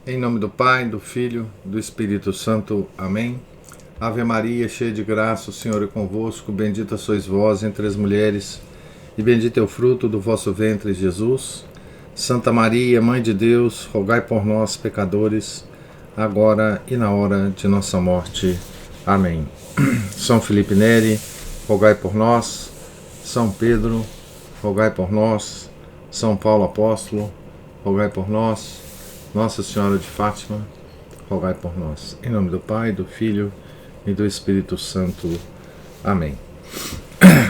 Em nome do Pai, do Filho, do Espírito Santo. Amém. Ave Maria, cheia de graça, o Senhor é convosco. Bendita sois vós entre as mulheres, e bendito é o fruto do vosso ventre, Jesus. Santa Maria, Mãe de Deus, rogai por nós, pecadores, agora e na hora de nossa morte. Amém. São Felipe Neri, rogai por nós. São Pedro, rogai por nós. São Paulo Apóstolo, rogai por nós. Nossa Senhora de Fátima, rogai por nós. Em nome do Pai, do Filho e do Espírito Santo. Amém.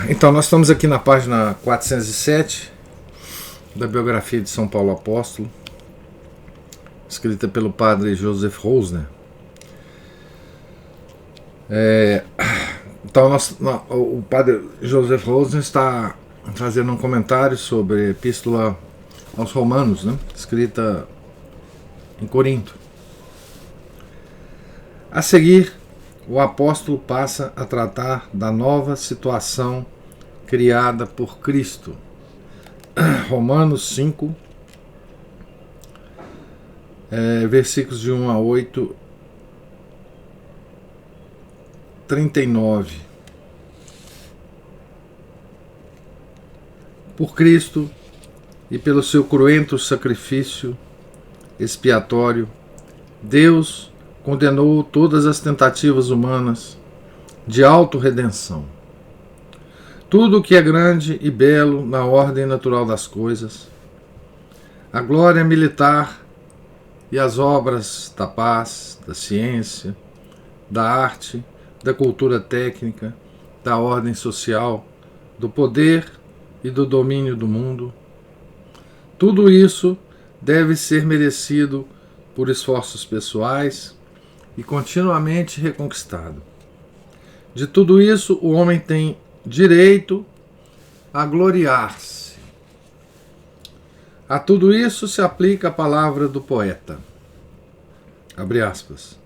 Então, nós estamos aqui na página 407 da biografia de São Paulo Apóstolo, escrita pelo padre Joseph Rosner. Então, o padre Joseph Rosner está fazendo um comentário sobre a Epístola aos Romanos, né, escrita em Corinto. A seguir, o apóstolo passa a tratar da nova situação criada por Cristo. Romanos 5, versículos de 1 a 8, 39. Por Cristo e pelo seu cruento sacrifício expiatório, Deus condenou todas as tentativas humanas de autorredenção. Tudo o que é grande e belo na ordem natural das coisas, a glória militar e as obras da paz, da ciência, da arte, da cultura técnica, da ordem social, do poder e do domínio do mundo, tudo isso deve ser merecido por esforços pessoais e continuamente reconquistado. De tudo isso, o homem tem direito a gloriar-se. A tudo isso se aplica a palavra do poeta. Abre aspas.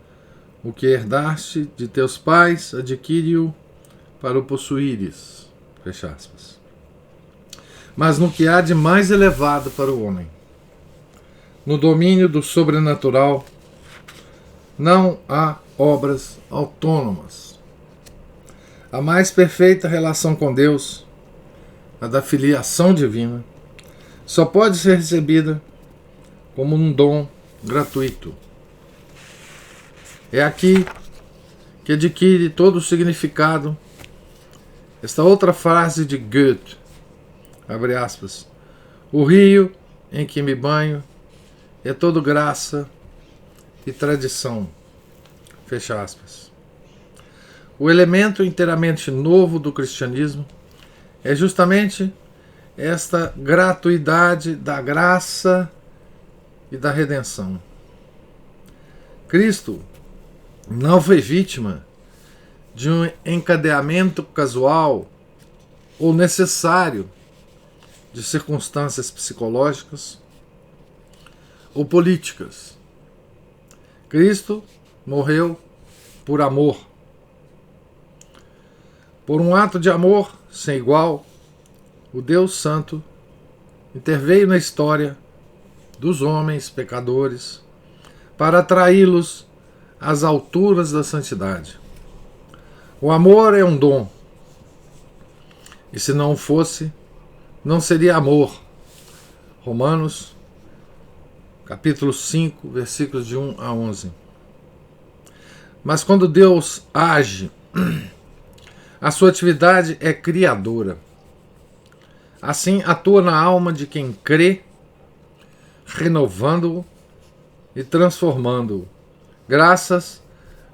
O que herdaste de teus pais, adquire-o para o possuíres. Fecha aspas. Mas no que há de mais elevado para o homem, no domínio do sobrenatural, não há obras autônomas. A mais perfeita relação com Deus, a da filiação divina, só pode ser recebida como um dom gratuito. É aqui que adquire todo o significado esta outra frase de Goethe, abre aspas, o rio em que me banho é todo graça e tradição, fecha aspas. O elemento inteiramente novo do cristianismo é justamente esta gratuidade da graça e da redenção. Cristo não foi vítima de um encadeamento casual ou necessário de circunstâncias psicológicas ou políticas. Cristo morreu por amor. Por um ato de amor sem igual, o Deus Santo interveio na história dos homens pecadores para atraí-los às alturas da santidade. O amor é um dom, e se não fosse, não seria amor. Romanos capítulo 5, versículos de 1 a 11. Mas quando Deus age, a sua atividade é criadora. Assim, atua na alma de quem crê, renovando-o e transformando-o, graças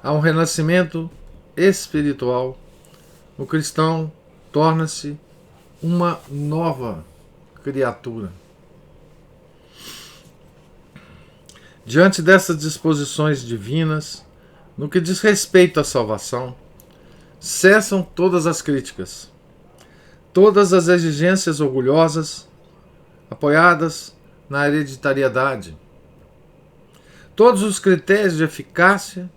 a um renascimento espiritual. O cristão torna-se uma nova criatura. Diante dessas disposições divinas, no que diz respeito à salvação, cessam todas as críticas, todas as exigências orgulhosas, apoiadas na hereditariedade, todos os critérios de eficácia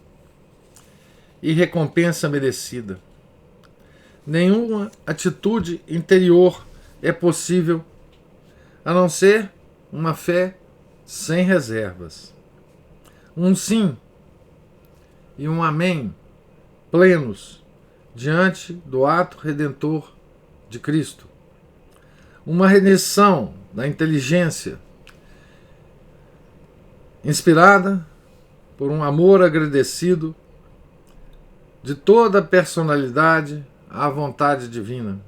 e recompensa merecida. Nenhuma atitude interior é possível a não ser uma fé sem reservas. um sim e um amém plenos diante do ato redentor de Cristo. Uma rendição da inteligência inspirada por um amor agradecido de toda a personalidade à vontade divina,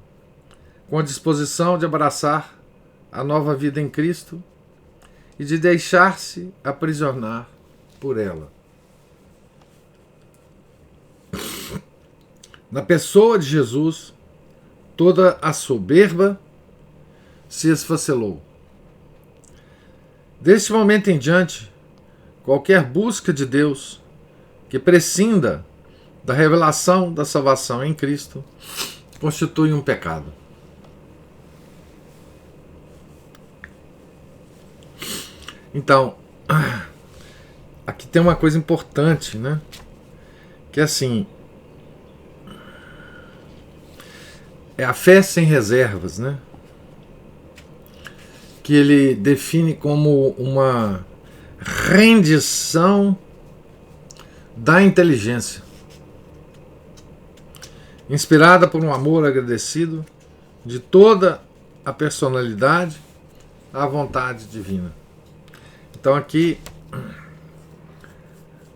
com a disposição de abraçar a nova vida em Cristo e de deixar-se aprisionar por ela. Na pessoa de Jesus, toda a soberba se esfacelou. Deste momento em diante, qualquer busca de Deus que prescinda da revelação da salvação em Cristo constitui um pecado. Então, aqui tem uma coisa importante, né? Que é assim, é a fé sem reservas, né? Que ele define como uma rendição da inteligência, inspirada por um amor agradecido de toda a personalidade à vontade divina. Então aqui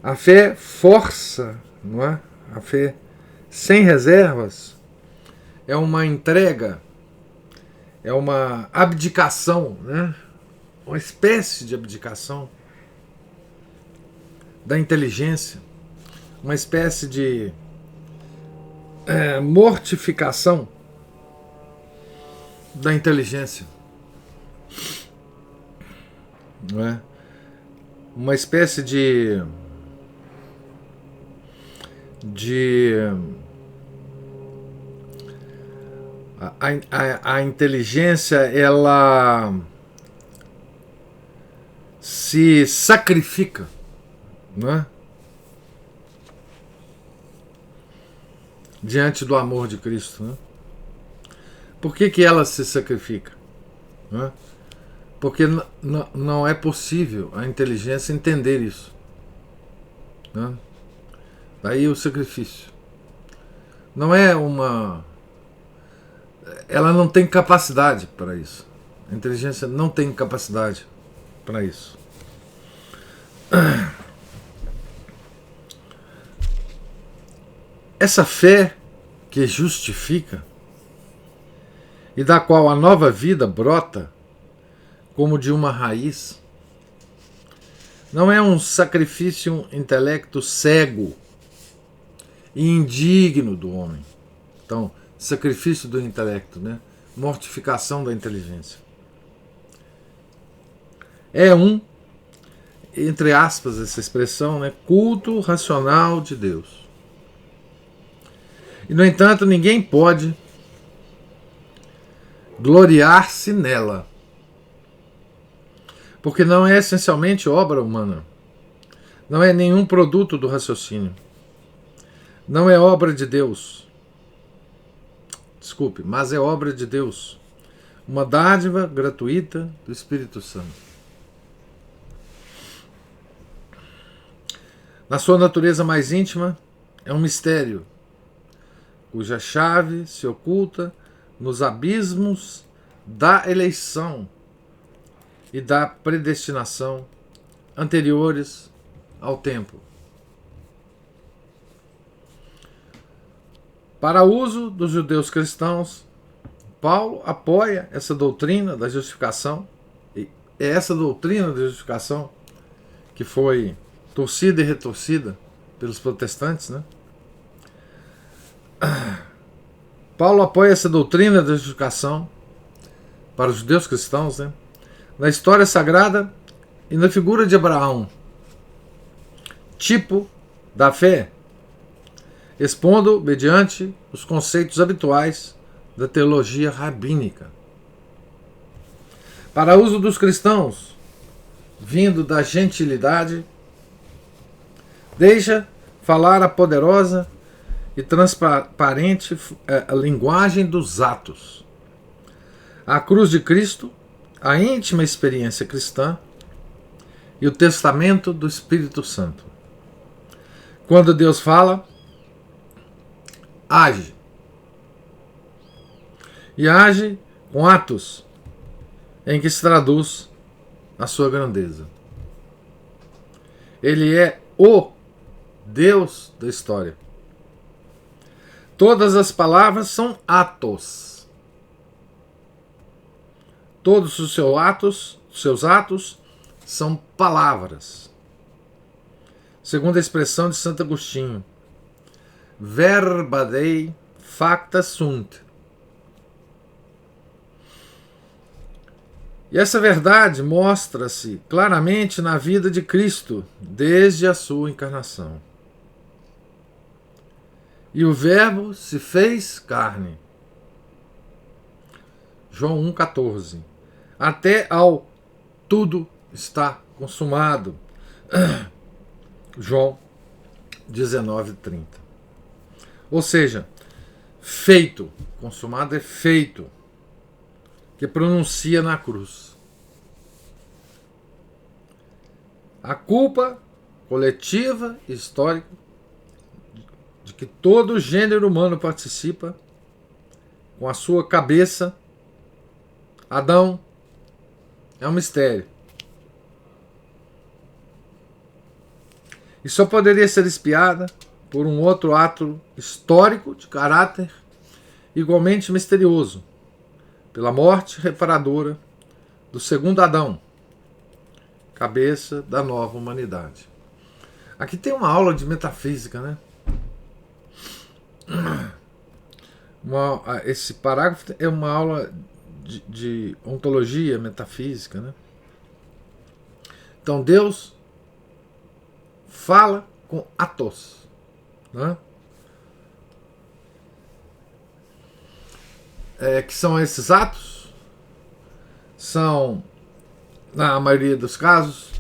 a fé força, não é? A fé sem reservas é uma entrega, é uma abdicação, né? Uma espécie de abdicação da inteligência, uma espécie de mortificação da inteligência, não é? Uma espécie de a inteligência, ela se sacrifica, não é? Diante do amor de Cristo, né? Por que ela se sacrifica? Não é? Porque não é possível a inteligência entender isso, né? Daí o sacrifício. Não é uma... Ela não tem capacidade para isso. A inteligência não tem capacidade para isso. Essa fé que justifica e da qual a nova vida brota como de uma raiz, não é um sacrifício intelecto cego e indigno do homem. Então, sacrifício do intelecto, né? Mortificação da inteligência. É entre aspas, essa expressão, né? Culto racional de Deus. E, no entanto, ninguém pode gloriar-se nela, porque não é essencialmente obra humana, não é nenhum produto do raciocínio, não é obra de Deus. Desculpe, mas é obra de Deus, uma dádiva gratuita do Espírito Santo. Na sua natureza mais íntima, é um mistério, cuja chave se oculta nos abismos da eleição e da predestinação anteriores ao tempo. Para uso dos judeus cristãos, Paulo apoia essa doutrina da justificação, e é essa doutrina da justificação que foi torcida e retorcida pelos protestantes, né? Paulo apoia essa doutrina da justificação para os judeus cristãos, né? Na história sagrada e na figura de Abraão, tipo da fé, expondo mediante os conceitos habituais da teologia rabínica. Para uso dos cristãos, vindo da gentilidade, deixa falar a poderosa e transparente a linguagem dos atos. A cruz de Cristo, a íntima experiência cristã, e o testamento do Espírito Santo. Quando Deus fala, age. E age com atos em que se traduz a sua grandeza. Ele é o Deus da história. Todas as palavras são atos. Todos os seus atos são palavras. Segundo a expressão de Santo Agostinho, verba Dei facta sunt. E essa verdade mostra-se claramente na vida de Cristo desde a sua encarnação. E o Verbo se fez carne. João 1,14. Até ao tudo está consumado. João 19,30. Ou seja, feito. Consumado é feito. Que pronuncia na cruz. A culpa coletiva e histórica de que todo o gênero humano participa, com a sua cabeça, Adão, é um mistério. E só poderia ser espiada por um outro ato histórico de caráter igualmente misterioso, pela morte reparadora do segundo Adão, cabeça da nova humanidade. Aqui tem uma aula de metafísica, né? Esse parágrafo é uma aula de ontologia metafísica, né? Então Deus fala com atos, né? Que são esses atos? São, na maioria dos casos,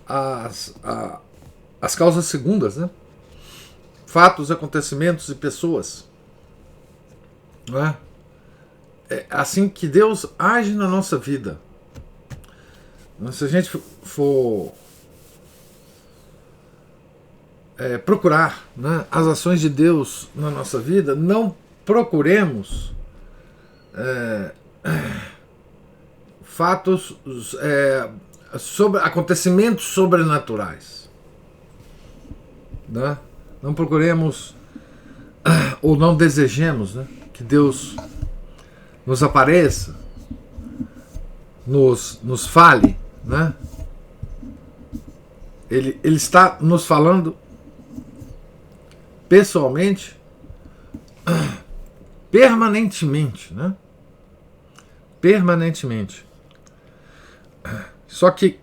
as causas segundas, né? Fatos, acontecimentos e pessoas. Não é? É assim que Deus age na nossa vida. Se a gente for procurar, né, as ações de Deus na nossa vida, não procuremos fatos sobre acontecimentos sobrenaturais, né? Não procuremos ou não desejemos, né, que Deus nos apareça, nos fale, né? Ele está nos falando pessoalmente, permanentemente, né? Permanentemente. Só que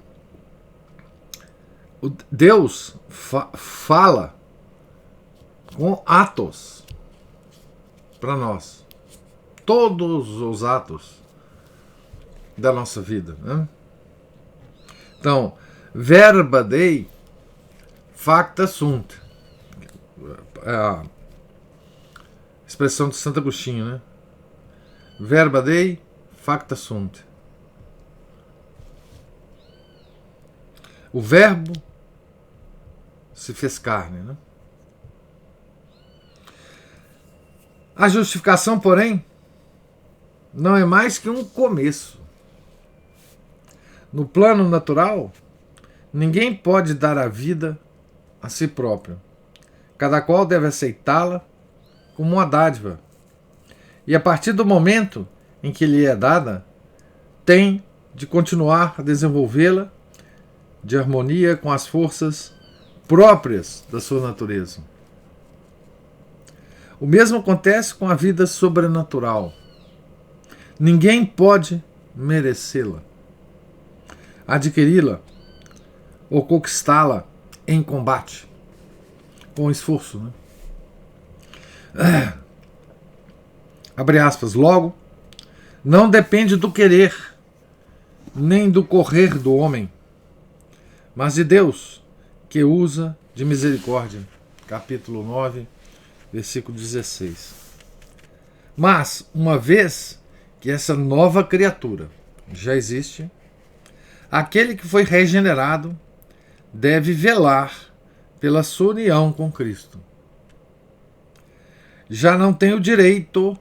Deus fala com atos para nós. Todos os atos da nossa vida, né? Então, verba Dei facta sunt. É a expressão de Santo Agostinho, né? Verba Dei facta sunt. O verbo se fez carne, né? A justificação, porém, não é mais que um começo. No plano natural, ninguém pode dar a vida a si próprio. Cada qual deve aceitá-la como uma dádiva. E a partir do momento em que lhe é dada, tem de continuar a desenvolvê-la de harmonia com as forças próprias da sua natureza. O mesmo acontece com a vida sobrenatural. Ninguém pode merecê-la, adquiri-la ou conquistá-la em combate, com esforço, né? Abre aspas. Logo, não depende do querer, nem do correr do homem, mas de Deus, que usa de misericórdia. Capítulo 9, versículo 16. Mas, uma vez que essa nova criatura já existe, Aquele que foi regenerado deve velar pela sua união com Cristo. Já não tem o direito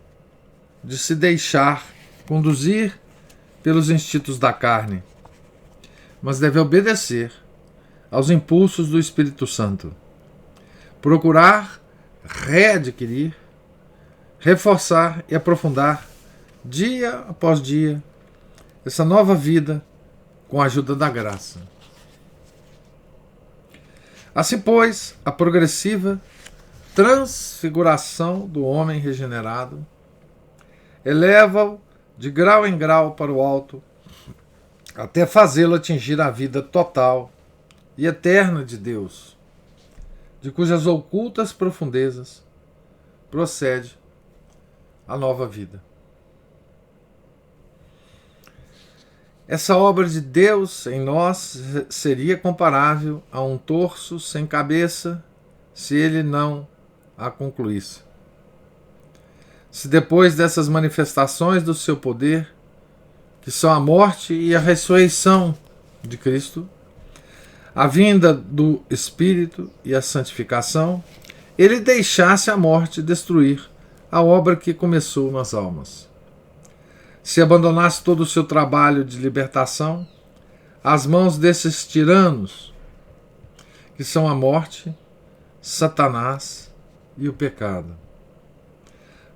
de se deixar conduzir pelos instintos da carne, mas deve obedecer aos impulsos do Espírito Santo, procurar readquirir, reforçar e aprofundar, dia após dia, essa nova vida com a ajuda da graça. Assim, pois, a progressiva transfiguração do homem regenerado eleva-o de grau em grau para o alto, até fazê-lo atingir a vida total e eterna de Deus, de cujas ocultas profundezas procede a nova vida. Essa obra de Deus em nós seria comparável a um torso sem cabeça se ele não a concluísse. Se depois dessas manifestações do seu poder, que são a morte e a ressurreição de Cristo, a vinda do Espírito e a santificação, ele deixasse a morte destruir a obra que começou nas almas. Se abandonasse todo o seu trabalho de libertação às mãos desses tiranos, que são a morte, Satanás e o pecado,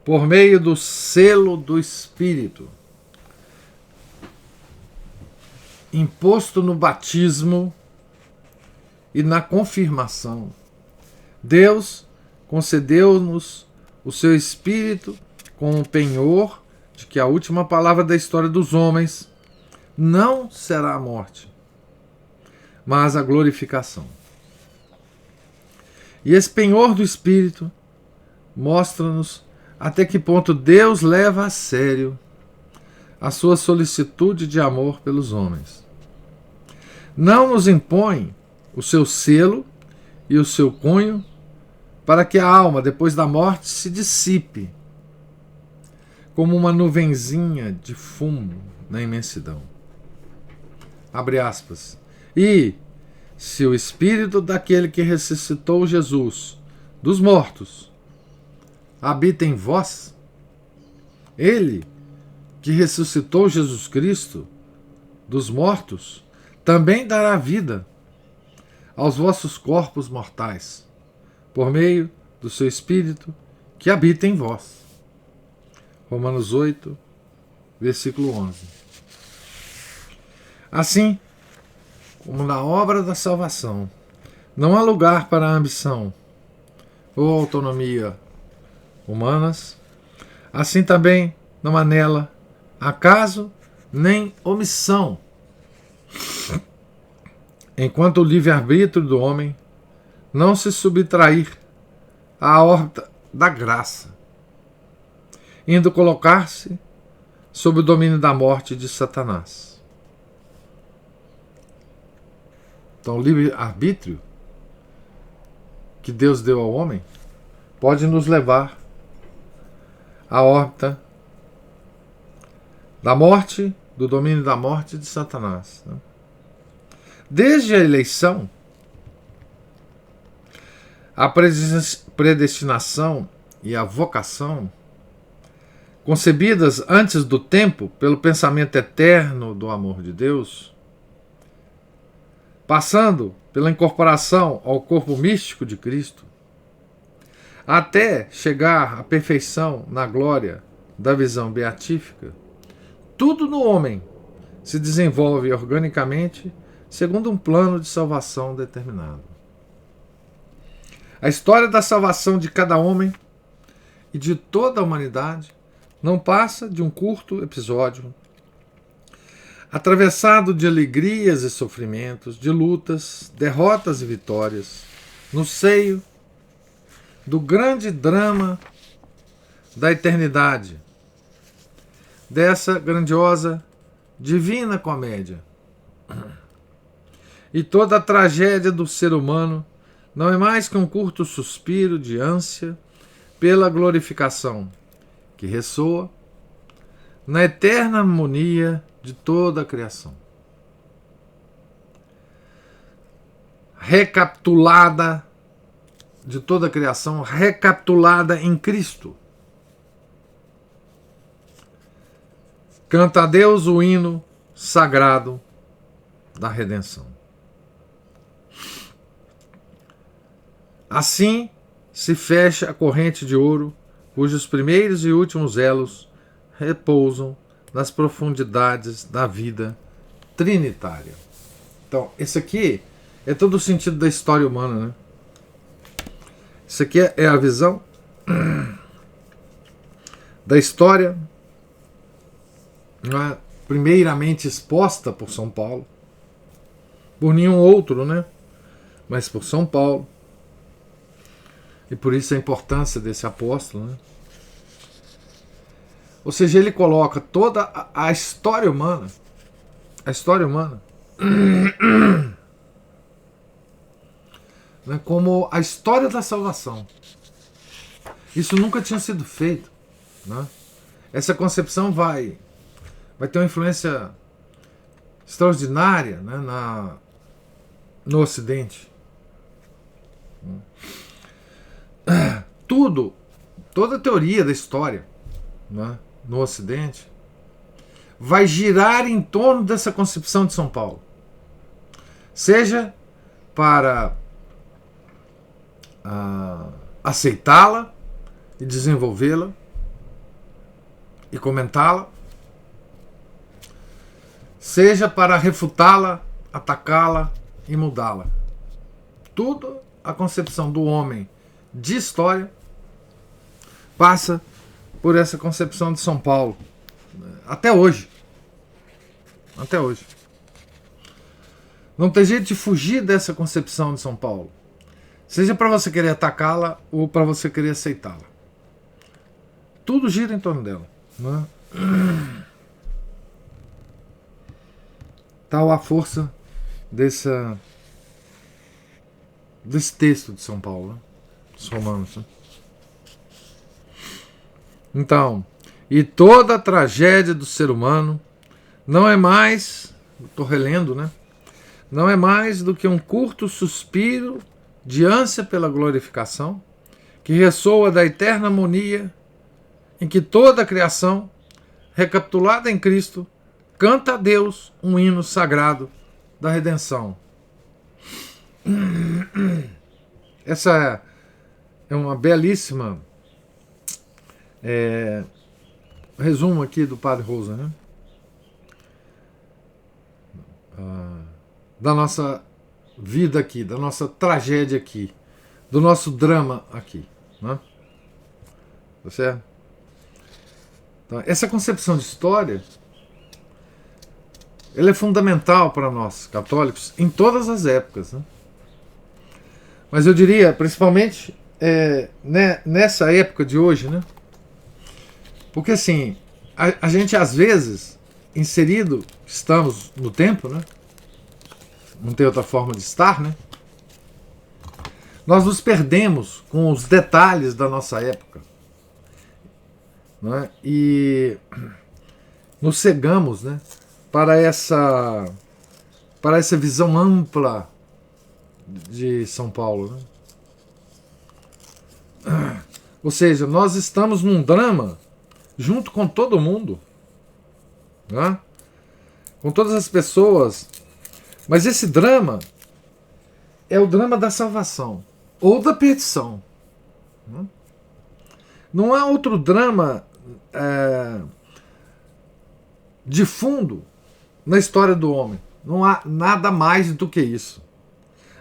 por meio do selo do Espírito, imposto no batismo e na confirmação, Deus concedeu-nos o seu Espírito com o penhor de que a última palavra da história dos homens não será a morte, mas a glorificação. E esse penhor do Espírito mostra-nos até que ponto Deus leva a sério a sua solicitude de amor pelos homens. Não nos impõe o seu selo e o seu cunho para que a alma, depois da morte, se dissipe como uma nuvenzinha de fumo na imensidão. Abre aspas. E, se o Espírito daquele que ressuscitou Jesus dos mortos habita em vós, ele que ressuscitou Jesus Cristo dos mortos também dará vida aos vossos corpos mortais, por meio do seu Espírito que habita em vós. Romanos 8, versículo 11. Assim, como na obra da salvação não há lugar para a ambição ou autonomia humanas, assim também não há nela acaso nem omissão, enquanto o livre-arbítrio do homem não se subtrair à órbita da graça, indo colocar-se sob o domínio da morte de Satanás. Então, o livre-arbítrio que Deus deu ao homem pode nos levar à órbita da morte, do domínio da morte de Satanás. Desde a eleição, a predestinação e a vocação, concebidas antes do tempo pelo pensamento eterno do amor de Deus, passando pela incorporação ao corpo místico de Cristo, até chegar à perfeição na glória da visão beatífica, tudo no homem se desenvolve organicamente segundo um plano de salvação determinado. A história da salvação de cada homem e de toda a humanidade não passa de um curto episódio, atravessado de alegrias e sofrimentos, de lutas, derrotas e vitórias, no seio do grande drama da eternidade, dessa grandiosa divina comédia. E toda a tragédia do ser humano não é mais que um curto suspiro de ânsia pela glorificação, que ressoa na eterna harmonia de toda a criação. recapitulada de toda a criação, recapitulada em Cristo. Canta a Deus o hino sagrado da redenção. Assim se fecha a corrente de ouro, cujos primeiros e últimos elos repousam nas profundidades da vida trinitária. Então, esse aqui é todo o sentido da história humana, né? Isso aqui é a visão da história, né, primeiramente exposta por São Paulo, por nenhum outro, né? Mas por São Paulo. E por isso a importância desse apóstolo, né? Ou seja, ele coloca toda a história humana, né, como a história da salvação. Isso nunca tinha sido feito, né? Essa concepção vai ter uma influência extraordinária, né, no Ocidente. Toda a teoria da história, né, no Ocidente vai girar em torno dessa concepção de São Paulo. Seja para aceitá-la e desenvolvê-la e comentá-la, seja para refutá-la, atacá-la e mudá-la. Tudo a concepção do homem de história passa por essa concepção de São Paulo. Até hoje. Até hoje. Não tem jeito de fugir dessa concepção de São Paulo. Seja para você querer atacá-la ou para você querer aceitá-la. Tudo gira em torno dela, né? Tal a força desse texto de São Paulo, né? Dos Romanos, né? Então, e toda a tragédia do ser humano não é mais, estou relendo, né? Não é mais do que um curto suspiro de ânsia pela glorificação, que ressoa da eterna harmonia em que toda a criação, recapitulada em Cristo, canta a Deus um hino sagrado da redenção. Essa é uma belíssima resumo aqui do Padre Rosa, né? Da nossa vida aqui, da nossa tragédia aqui, do nosso drama aqui, né? Tá certo? Então, essa concepção de história, ela é fundamental para nós católicos em todas as épocas, né? Mas eu diria, principalmente nessa época de hoje, né? Porque assim, a gente às vezes, estamos no tempo, né? Não tem outra forma de estar, né? Nós nos perdemos com os detalhes da nossa época, não é? E nos cegamos, né, para essa visão ampla de São Paulo, né? Ou seja, nós estamos num drama junto com todo mundo, né? Com todas as pessoas. Mas esse drama é o drama da salvação ou da perdição. Não há outro drama de fundo na história do homem. Não há nada mais do que isso.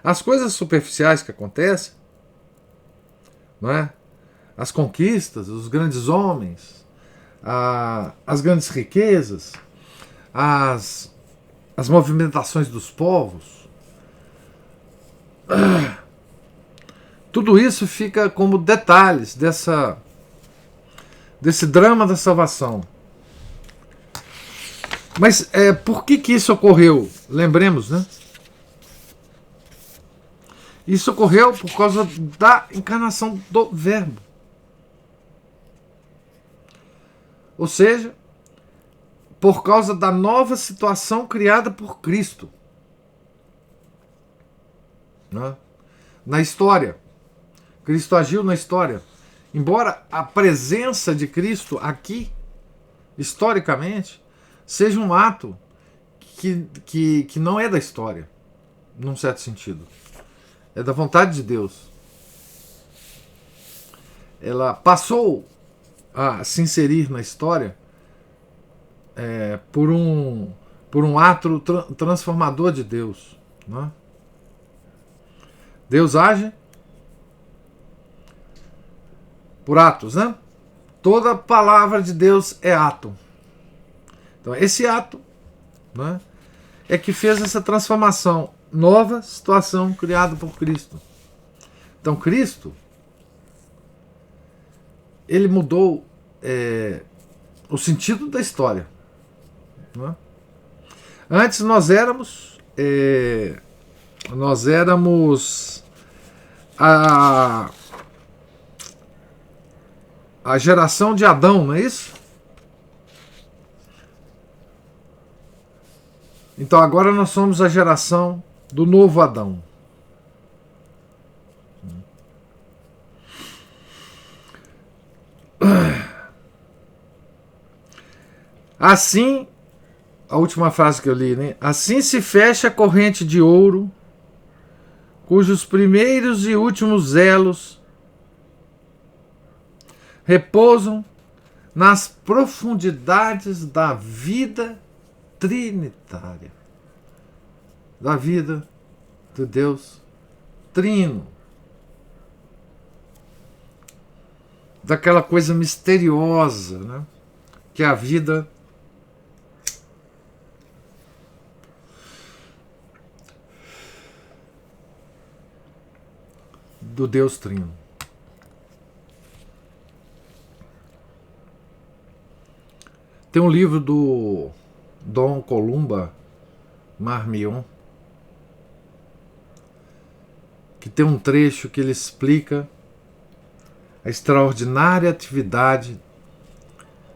As coisas superficiais que acontecem, não é? As conquistas, os grandes homens, as grandes riquezas, as movimentações dos povos, tudo isso fica como detalhes desse drama da salvação. Mas por que isso ocorreu? Lembremos, né? Isso ocorreu por causa da encarnação do Verbo. Ou seja, por causa da nova situação criada por Cristo. né? Na história. Cristo agiu na história. Embora a presença de Cristo aqui, historicamente, seja um ato que não é da história, num certo sentido. É da vontade de Deus. Ela passou a se inserir na história por um ato transformador de Deus. Né? Deus age por atos, né? Toda palavra de Deus é ato. Então, esse ato, né, é que fez essa transformação, nova situação criada por Cristo. Então, Cristo, ele mudou o sentido da história. Né? Antes nós éramos a geração de Adão, não é isso? Então agora nós somos a geração do novo Adão. Assim, a última frase que eu li, né? Assim se fecha a corrente de ouro, cujos primeiros e últimos elos repousam nas profundidades da vida trinitária, da vida do Deus Trino, daquela coisa misteriosa, né? Que é a vida do Deus Trino. Tem um livro do Dom Columba Marmion que tem um trecho que ele explica a extraordinária atividade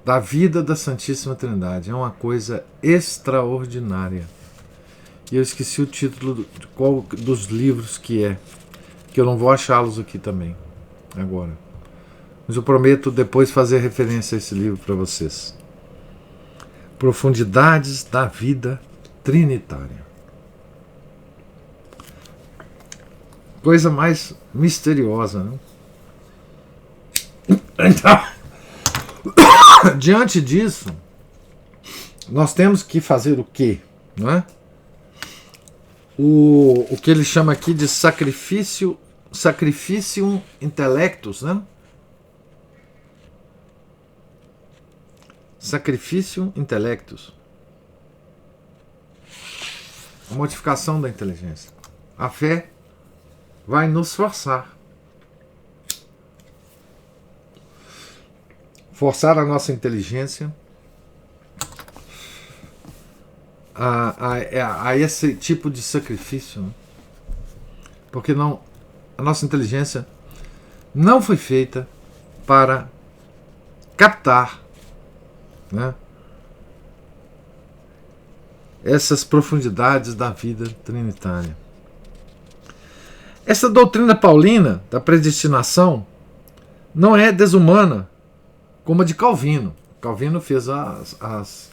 da vida da Santíssima Trindade. É uma coisa extraordinária. E eu esqueci o título de qual dos livros que é, que eu não vou achá-los aqui também agora. Mas eu prometo depois fazer referência a esse livro para vocês. Profundidades da vida trinitária. Coisa mais misteriosa, né? Então, diante disso, nós temos que fazer o quê? Não é? O que ele chama aqui de sacrificium intellectus, né? Sacrificium intellectus. A modificação da inteligência. A fé vai nos forçar. Forçar a nossa inteligência a esse tipo de sacrifício. Né? Porque a nossa inteligência não foi feita para captar, né, essas profundidades da vida trinitária. Essa doutrina paulina da predestinação não é desumana como a de Calvino. Calvino fez as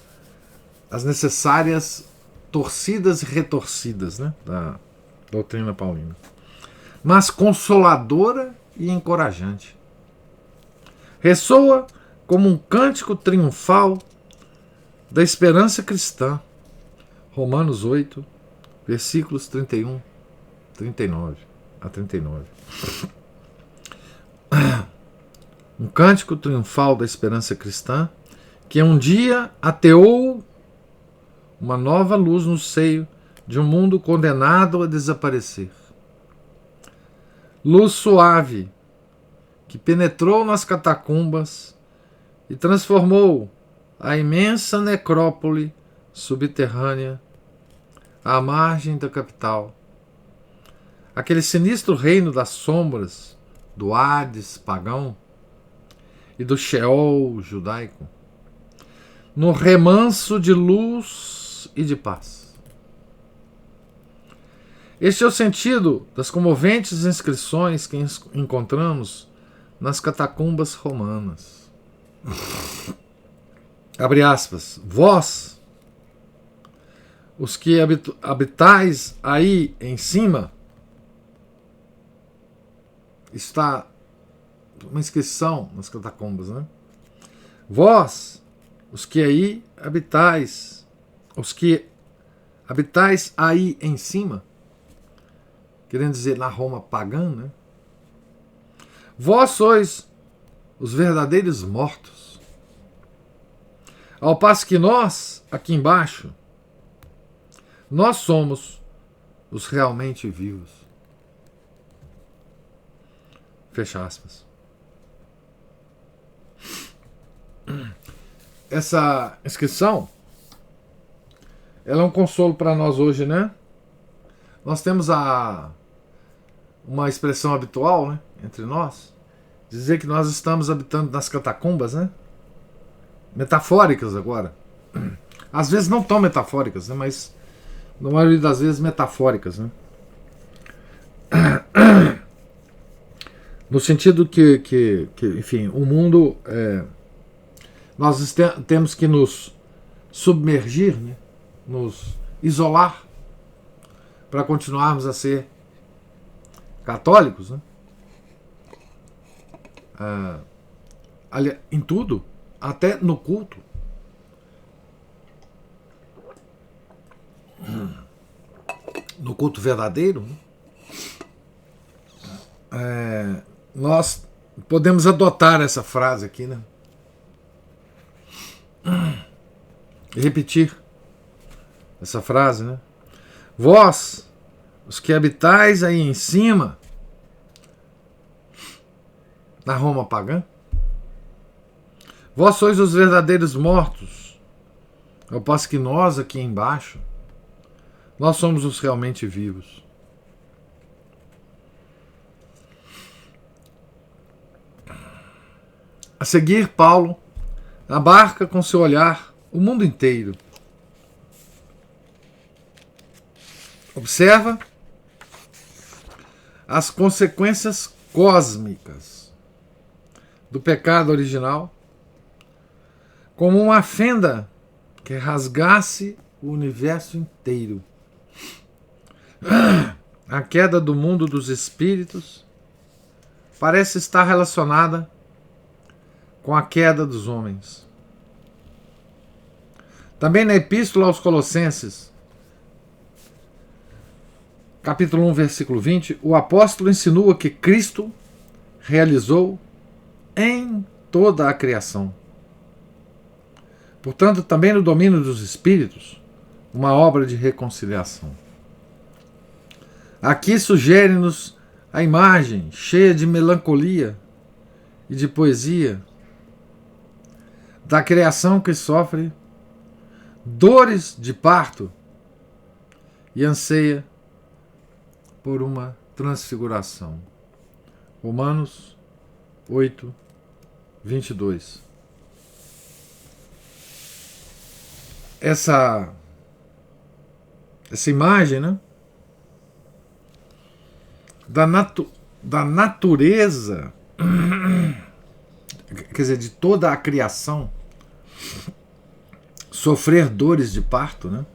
necessárias torcidas e retorcidas, né, da doutrina paulina, mas consoladora e encorajante. Ressoa como um cântico triunfal da esperança cristã. Romanos 8, versículos 31, 39 a 39. Um cântico triunfal da esperança cristã que um dia ateou uma nova luz no seio de um mundo condenado a desaparecer. Luz suave que penetrou nas catacumbas e transformou a imensa necrópole subterrânea à margem da capital, aquele sinistro reino das sombras, do Hades pagão e do Sheol judaico, no remanso de luz e de paz. Este é o sentido das comoventes inscrições que encontramos nas catacumbas romanas. Abre aspas. Vós, os que habitais aí em cima, está uma inscrição nas catacumbas, né? Vós, os que aí habitais, os que habitais aí em cima, querendo dizer na Roma pagã, né? Vós sois os verdadeiros mortos, ao passo que nós, aqui embaixo, nós somos os realmente vivos. Fecha aspas. Essa inscrição, ela é um consolo para nós hoje, né? Nós temos uma expressão habitual, né, entre nós, dizer que nós estamos habitando nas catacumbas, né? Metafóricas agora. Às vezes não tão metafóricas, né, mas na maioria das vezes metafóricas, né? No sentido que enfim, o mundo, nós temos que nos submergir, né? Nos isolar para continuarmos a ser católicos, né? Em tudo, até no culto. No culto verdadeiro, né? Nós podemos adotar essa frase aqui, né? E repetir essa frase, né? Vós, os que habitais aí em cima, na Roma pagã, vós sois os verdadeiros mortos, ao passo que nós aqui embaixo, nós somos os realmente vivos. A seguir, Paulo abarca com seu olhar o mundo inteiro. Observa as consequências cósmicas do pecado original como uma fenda que rasgasse o universo inteiro. A queda do mundo dos espíritos parece estar relacionada com a queda dos homens. Também na Epístola aos Colossenses, capítulo 1, versículo 20, o apóstolo insinua que Cristo realizou em toda a criação. Portanto, também no domínio dos espíritos, uma obra de reconciliação. Aqui sugere-nos a imagem cheia de melancolia e de poesia da criação que sofre dores de parto e anseia por uma transfiguração. Romanos 8, 22. Essa imagem, né, da natureza, quer dizer, de toda a criação sofrer dores de parto, né,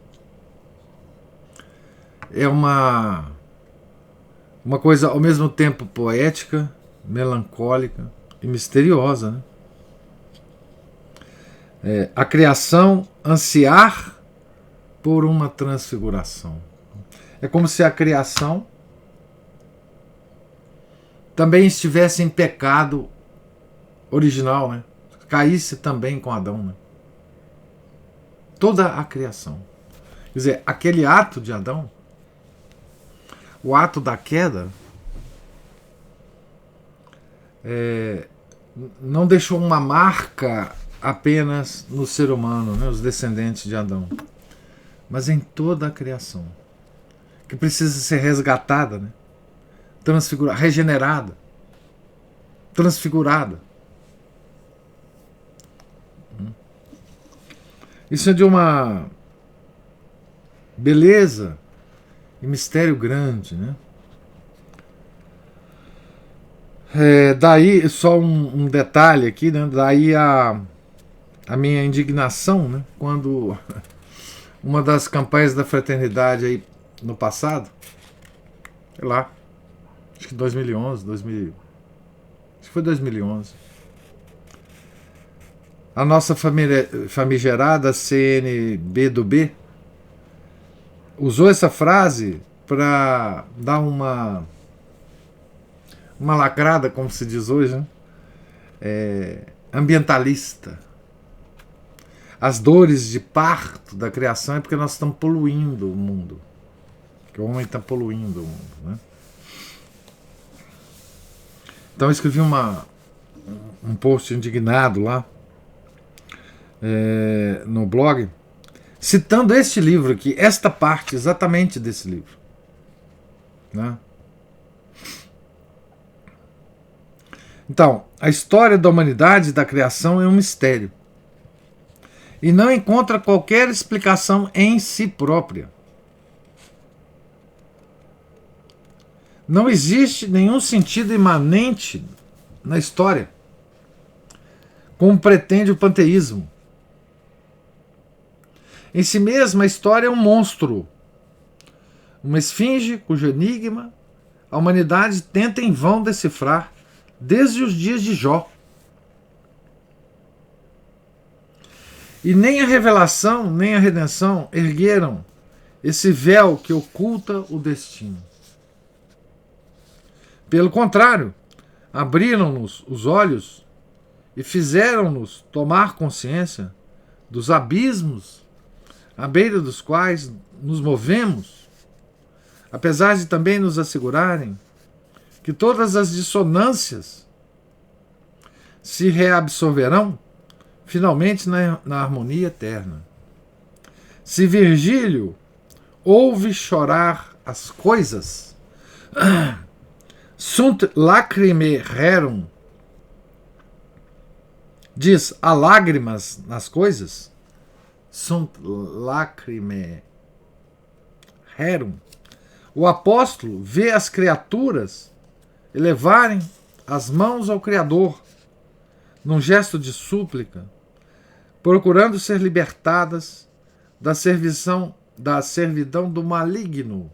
é uma coisa ao mesmo tempo poética, melancólica e misteriosa, né? A criação ansiar por uma transfiguração. É como se a criação também estivesse em pecado original, né? Caísse também com Adão, né? Toda a criação. Quer dizer, aquele ato de Adão, o ato da queda, não deixou uma marca apenas no ser humano, né, os descendentes de Adão, mas em toda a criação, que precisa ser resgatada, né, transfigurada, regenerada, transfigurada. Isso é de uma beleza e mistério grande, né? Daí, só um detalhe aqui, né? Daí a minha indignação, né? Quando uma das campanhas da fraternidade aí no passado, sei lá, acho que 2011, acho que foi 2011, a nossa famigerada CNB do B usou essa frase para dar uma lacrada, como se diz hoje, né? Ambientalista. As dores de parto da criação é porque nós estamos poluindo o mundo. Que o homem está poluindo o mundo, né? Então eu escrevi um post indignado lá no blog, citando este livro aqui, esta parte exatamente desse livro, né? Então, a história da humanidade e da criação é um mistério e não encontra qualquer explicação em si própria. Não existe nenhum sentido imanente na história, como pretende o panteísmo. Em si mesma, a história é um monstro, uma esfinge cujo enigma a humanidade tenta em vão decifrar desde os dias de Jó. E nem a revelação, nem a redenção ergueram esse véu que oculta o destino. Pelo contrário, abriram-nos os olhos e fizeram-nos tomar consciência dos abismos à beira dos quais nos movemos, apesar de também nos assegurarem que todas as dissonâncias se reabsorverão finalmente na harmonia eterna. Se Virgílio ouve chorar as coisas, sunt lacrimae rerum, diz, há lágrimas nas coisas, sunt lacrimae rerum, o apóstolo vê as criaturas elevarem as mãos ao Criador num gesto de súplica, procurando ser libertadas da servidão do maligno,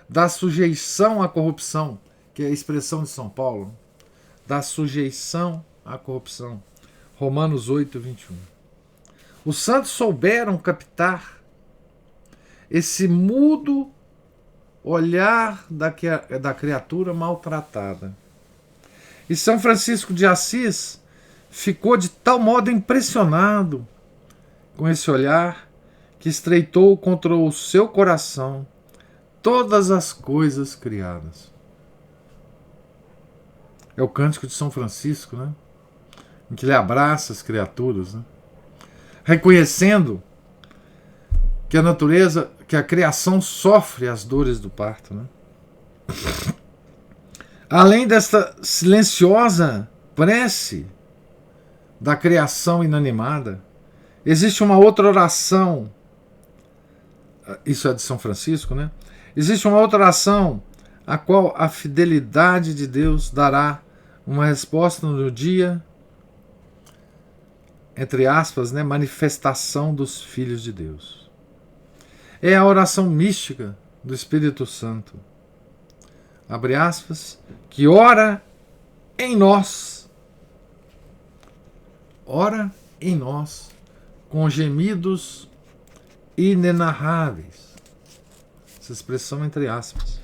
da sujeição à corrupção, que é a expressão de São Paulo, da sujeição à corrupção. Romanos 8, 21. Os santos souberam captar esse mudo olhar da criatura maltratada. E São Francisco de Assis ficou de tal modo impressionado com esse olhar que estreitou contra o seu coração todas as coisas criadas. É o cântico de São Francisco, né? Em que ele abraça as criaturas, né? Reconhecendo que a natureza, que a criação sofre as dores do parto, né? Além desta silenciosa prece da criação inanimada, existe uma outra oração, isso é de São Francisco, né? Existe uma outra oração a qual a fidelidade de Deus dará uma resposta no dia, entre aspas, né, manifestação dos filhos de Deus. É a oração mística do Espírito Santo, abre aspas, que ora em nós, com gemidos inenarráveis. Essa expressão entre aspas.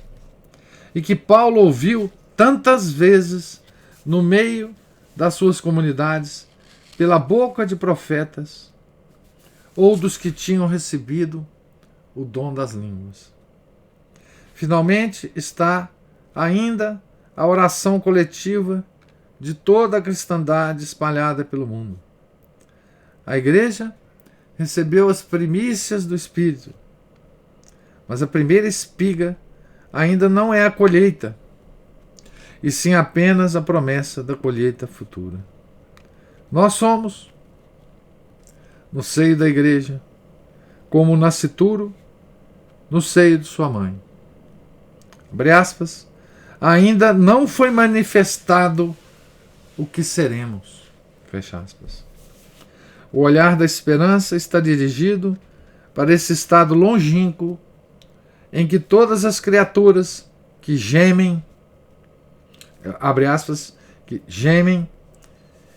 E que Paulo ouviu tantas vezes no meio das suas comunidades, pela boca de profetas ou dos que tinham recebido o dom das línguas. Finalmente está ainda a oração coletiva de toda a cristandade espalhada pelo mundo. A Igreja recebeu as primícias do Espírito, mas a primeira espiga ainda não é a colheita, e sim apenas a promessa da colheita futura. Nós somos, no seio da Igreja, como o nascituro no seio de sua mãe. Abre aspas. Ainda não foi manifestado o que seremos. Fecha aspas. O olhar da esperança está dirigido para esse estado longínquo em que todas as criaturas que gemem, abre aspas, que gemem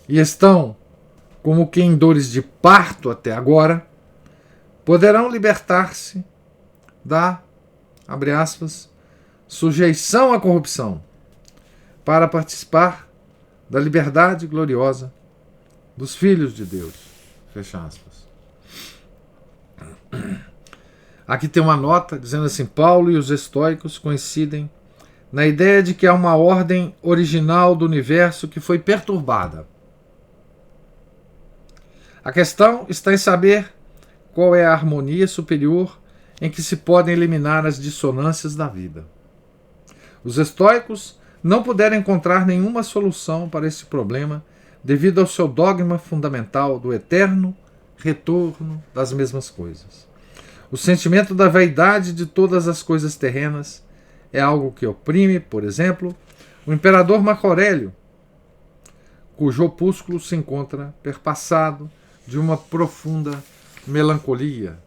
e estão como que em dores de parto até agora, poderão libertar-se da, abre aspas, sujeição à corrupção, para participar da liberdade gloriosa dos filhos de Deus. Fecha aspas. Aqui tem uma nota dizendo assim: Paulo e os estoicos coincidem na ideia de que há uma ordem original do universo que foi perturbada. A questão está em saber qual é a harmonia superior em que se podem eliminar as dissonâncias da vida. Os estoicos não puderam encontrar nenhuma solução para esse problema devido ao seu dogma fundamental do eterno retorno das mesmas coisas. O sentimento da vaidade de todas as coisas terrenas é algo que oprime, por exemplo, o imperador Marco Aurélio, cujo opúsculo se encontra perpassado de uma profunda melancolia.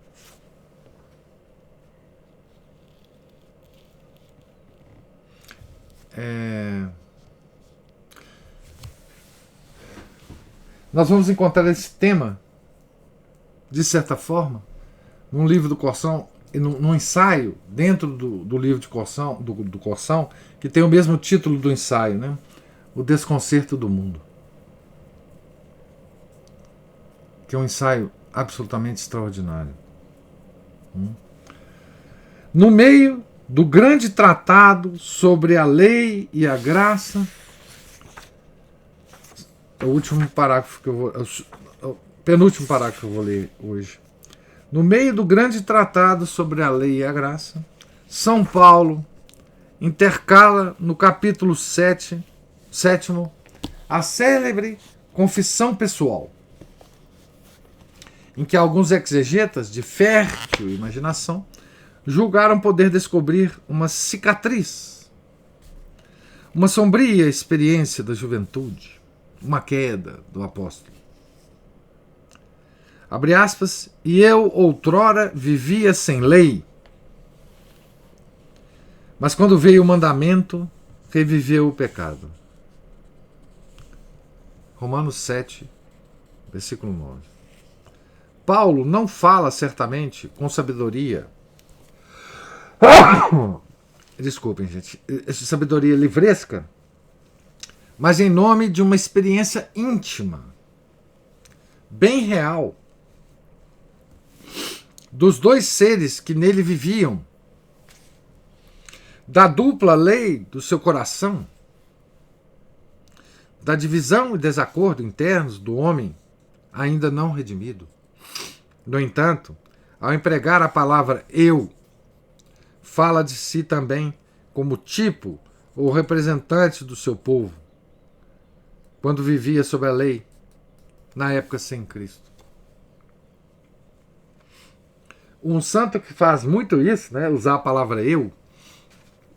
Nós vamos encontrar esse tema, de certa forma, num livro do Corsão, num ensaio dentro do livro de Corsão, do Corsão, que tem o mesmo título do ensaio, né? O Desconcerto do Mundo. Que é um ensaio absolutamente extraordinário. No meio do grande tratado sobre a lei e a graça, é o último parágrafo que eu vou, o penúltimo parágrafo que eu vou ler hoje. No meio do grande tratado sobre a lei e a graça, São Paulo intercala no capítulo 7º a célebre confissão pessoal, em que alguns exegetas de fértil imaginação julgaram poder descobrir uma cicatriz, uma sombria experiência da juventude, uma queda do apóstolo. Abre aspas, e eu outrora vivia sem lei, mas quando veio o mandamento, reviveu o pecado. Romanos 7, versículo 9. Paulo não fala certamente com sabedoria. Desculpem, gente. Sabedoria livresca, mas em nome de uma experiência íntima, bem real, dos dois seres que nele viviam, da dupla lei do seu coração, da divisão e desacordo internos do homem ainda não redimido. No entanto, ao empregar a palavra eu, fala de si também como tipo ou representante do seu povo, quando vivia sob a lei, na época sem Cristo. Um santo que faz muito isso, né, usar a palavra eu,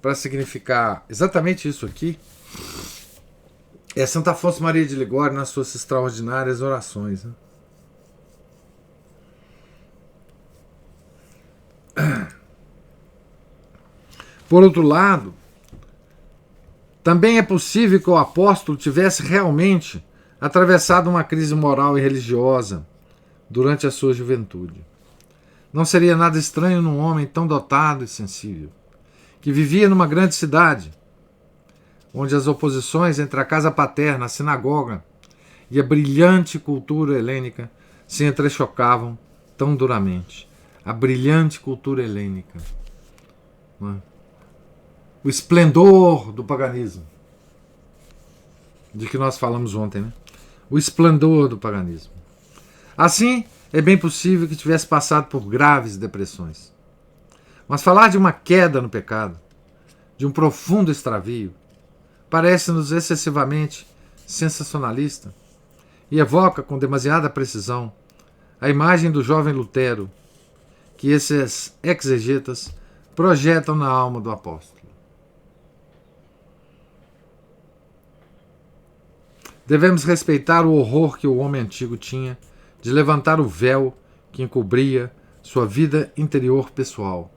para significar exatamente isso aqui, é Santo Afonso Maria de Ligório nas suas extraordinárias orações. Né? Por outro lado, também é possível que o apóstolo tivesse realmente atravessado uma crise moral e religiosa durante a sua juventude. Não seria nada estranho num homem tão dotado e sensível, que vivia numa grande cidade, onde as oposições entre a casa paterna, a sinagoga e a brilhante cultura helênica se entrechocavam tão duramente. A brilhante cultura helênica. Não é? O esplendor do paganismo, de que nós falamos ontem, né? O esplendor do paganismo. Assim, é bem possível que tivesse passado por graves depressões. Mas falar de uma queda no pecado, de um profundo extravio, parece-nos excessivamente sensacionalista e evoca com demasiada precisão a imagem do jovem Lutero, que que esses exegetas projetam na alma do apóstolo. Devemos respeitar o horror que o homem antigo tinha de levantar o véu que encobria sua vida interior pessoal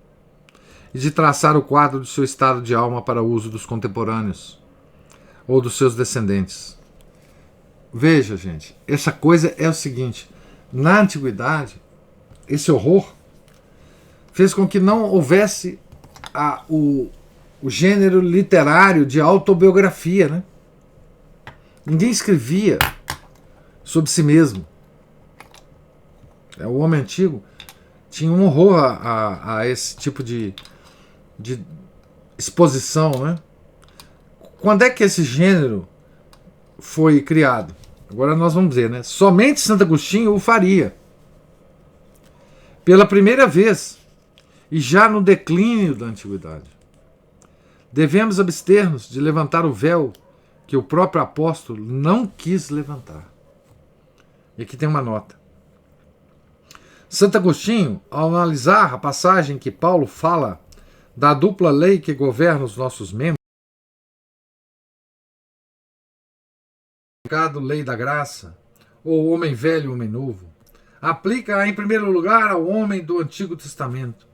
e de traçar o quadro de seu estado de alma para uso dos contemporâneos ou dos seus descendentes. Veja, gente, essa coisa é o seguinte: na antiguidade, esse horror fez com que não houvesse o gênero literário de autobiografia, né? Ninguém escrevia sobre si mesmo. O homem antigo tinha um horror a esse tipo de exposição, né? Quando é que esse gênero foi criado? Agora nós vamos ver, né? Somente Santo Agostinho o faria. Pela primeira vez, e já no declínio da antiguidade. Devemos abster-nos de levantar o véu que o próprio apóstolo não quis levantar. E aqui tem uma nota. Santo Agostinho, ao analisar a passagem que Paulo fala da dupla lei que governa os nossos membros, lei da graça, ou homem velho e homem novo, aplica em primeiro lugar ao homem do Antigo Testamento,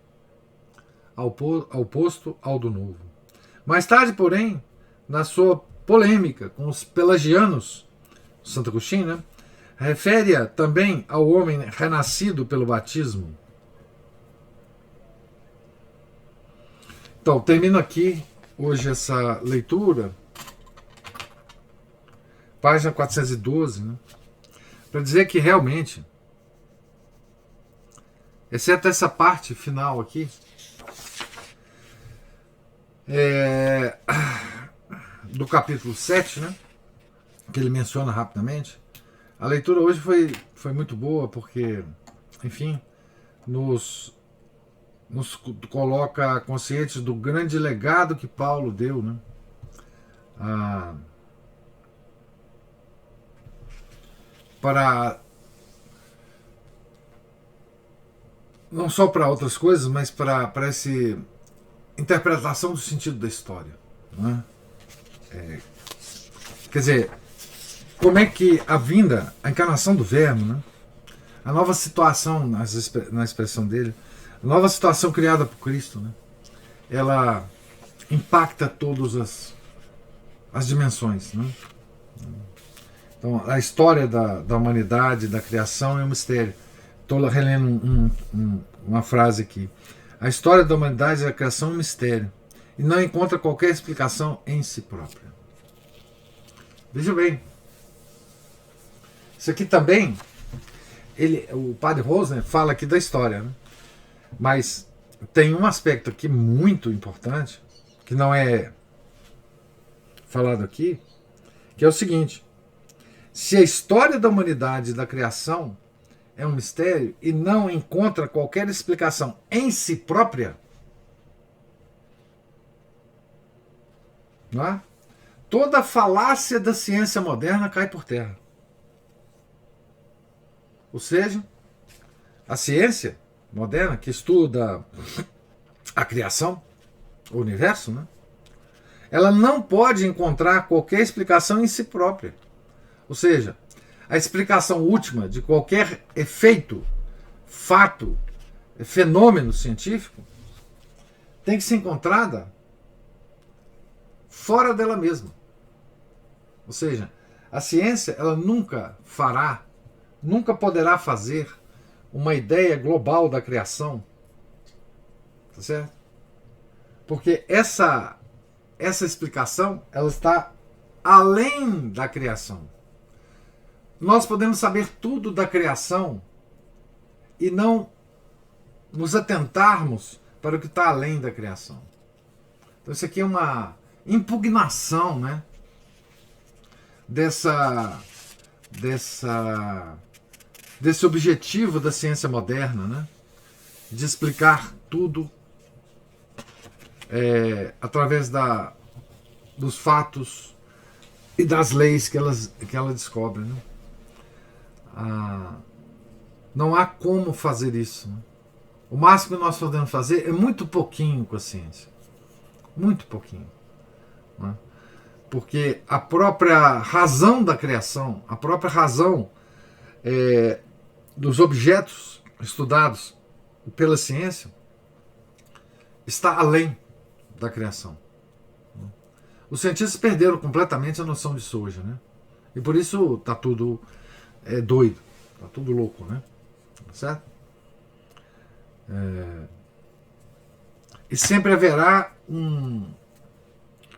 ao oposto ao do Novo. Mais tarde, porém, na sua polêmica com os pelagianos, Santo Agostinho, né, refere-a também ao homem renascido pelo batismo. Então, termino aqui hoje essa leitura, página 412, né, para dizer que realmente, exceto essa parte final aqui, do capítulo 7, né, que ele menciona rapidamente, a leitura hoje foi muito boa, porque, enfim, nos coloca conscientes do grande legado que Paulo deu, né, para não só para outras coisas, mas para essa interpretação do sentido da história, né? Quer dizer, como é que a encarnação do Verbo, né, a nova situação, na expressão dele, a nova situação criada por Cristo, né, ela impacta todas as dimensões, né? Então, a história da humanidade, da criação é um mistério. Estou relendo uma frase aqui. A história da humanidade e da criação é um mistério e não encontra qualquer explicação em si própria. Veja bem, isso aqui também, o padre Rosner fala aqui da história, né? Mas tem um aspecto aqui muito importante, que não é falado aqui, que é o seguinte: se a história da humanidade e da criação é um mistério e não encontra qualquer explicação em si própria, não é? Toda a falácia da ciência moderna cai por terra. Ou seja, a ciência moderna, que estuda a criação, o universo, né, ela não pode encontrar qualquer explicação em si própria. Ou seja, a explicação última de qualquer efeito, fato, fenômeno científico tem que ser encontrada fora dela mesma. Ou seja, a ciência ela nunca poderá fazer uma ideia global da criação, tá certo? Porque essa explicação ela está além da criação. Nós podemos saber tudo da criação e não nos atentarmos para o que está além da criação. Então isso aqui é uma impugnação, né, desse objetivo da ciência moderna, né, de explicar tudo através dos fatos e das leis que ela descobre, né? Não há como fazer isso, né? O máximo que nós podemos fazer é muito pouquinho com a ciência. Muito pouquinho. Né? Porque a própria razão da criação, a própria razão dos objetos estudados pela ciência está além da criação. Os cientistas perderam completamente a noção disso hoje, né? E por isso está tudo doido, está tudo louco, né? Certo? E sempre haverá um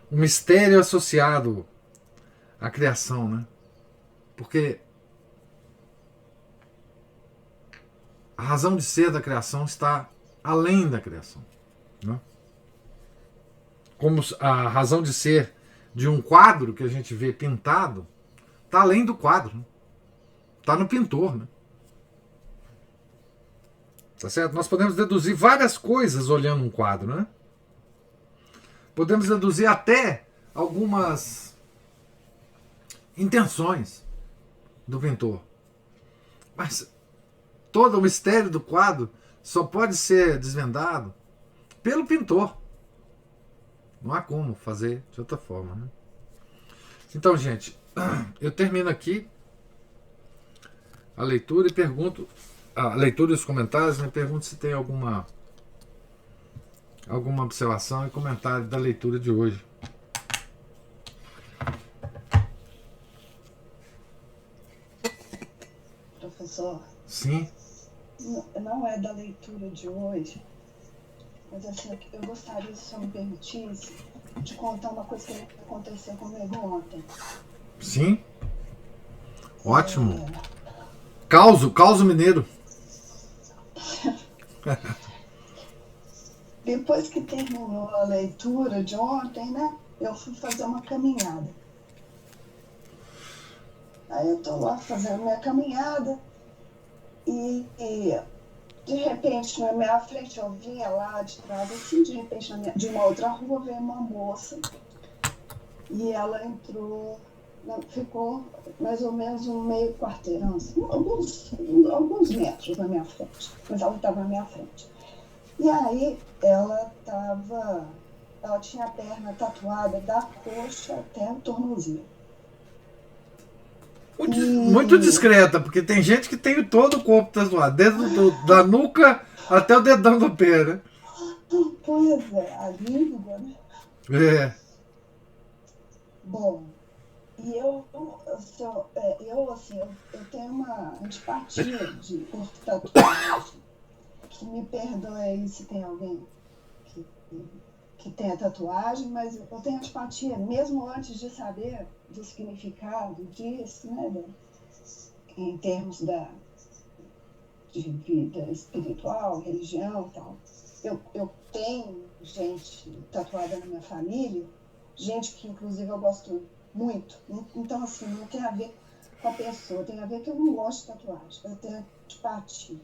mistério associado à criação, né? Porque a razão de ser da criação está além da criação, né? Como a razão de ser de um quadro que a gente vê pintado está além do quadro, né? Está no pintor, né? Tá certo? Nós podemos deduzir várias coisas olhando um quadro, né? Podemos deduzir até algumas intenções do pintor. Mas todo o mistério do quadro só pode ser desvendado pelo pintor. Não há como fazer de outra forma, né? Então, gente, eu termino aqui a leitura e pergunto, a leitura e os comentários, né? Pergunto se tem alguma observação e comentário da leitura de hoje. Professor? Sim. Não é da leitura de hoje, mas assim, eu gostaria, se o senhor me permitisse, de contar uma coisa que aconteceu comigo ontem. Sim. Ótimo. Causo mineiro. Depois que terminou a leitura de ontem, né, eu fui fazer uma caminhada. Aí eu tô lá fazendo minha caminhada e de repente na minha frente, eu vinha lá de trás, assim, de repente de uma outra rua veio uma moça e ela entrou, ficou mais ou menos um meio quarteirão, assim, alguns metros na minha frente, mas ela estava na minha frente. E aí ela tinha a perna tatuada da coxa até o tornozelo. Muito discreta, porque tem gente que tem todo o corpo tatuado, desde da nuca até o dedão do pé, né? Pois é, a língua, né? Bom, e eu tenho uma antipatia por tatuagem. Que me perdoe aí se tem alguém que tenha tatuagem, mas eu tenho antipatia, mesmo antes de saber do significado disso, né, em termos de vida espiritual, religião e tal. Eu tenho gente tatuada na minha família, gente que inclusive eu gosto muito. Então, assim, não tem a ver com a pessoa, tem a ver que eu não gosto de tatuagem, eu tenho antipatia.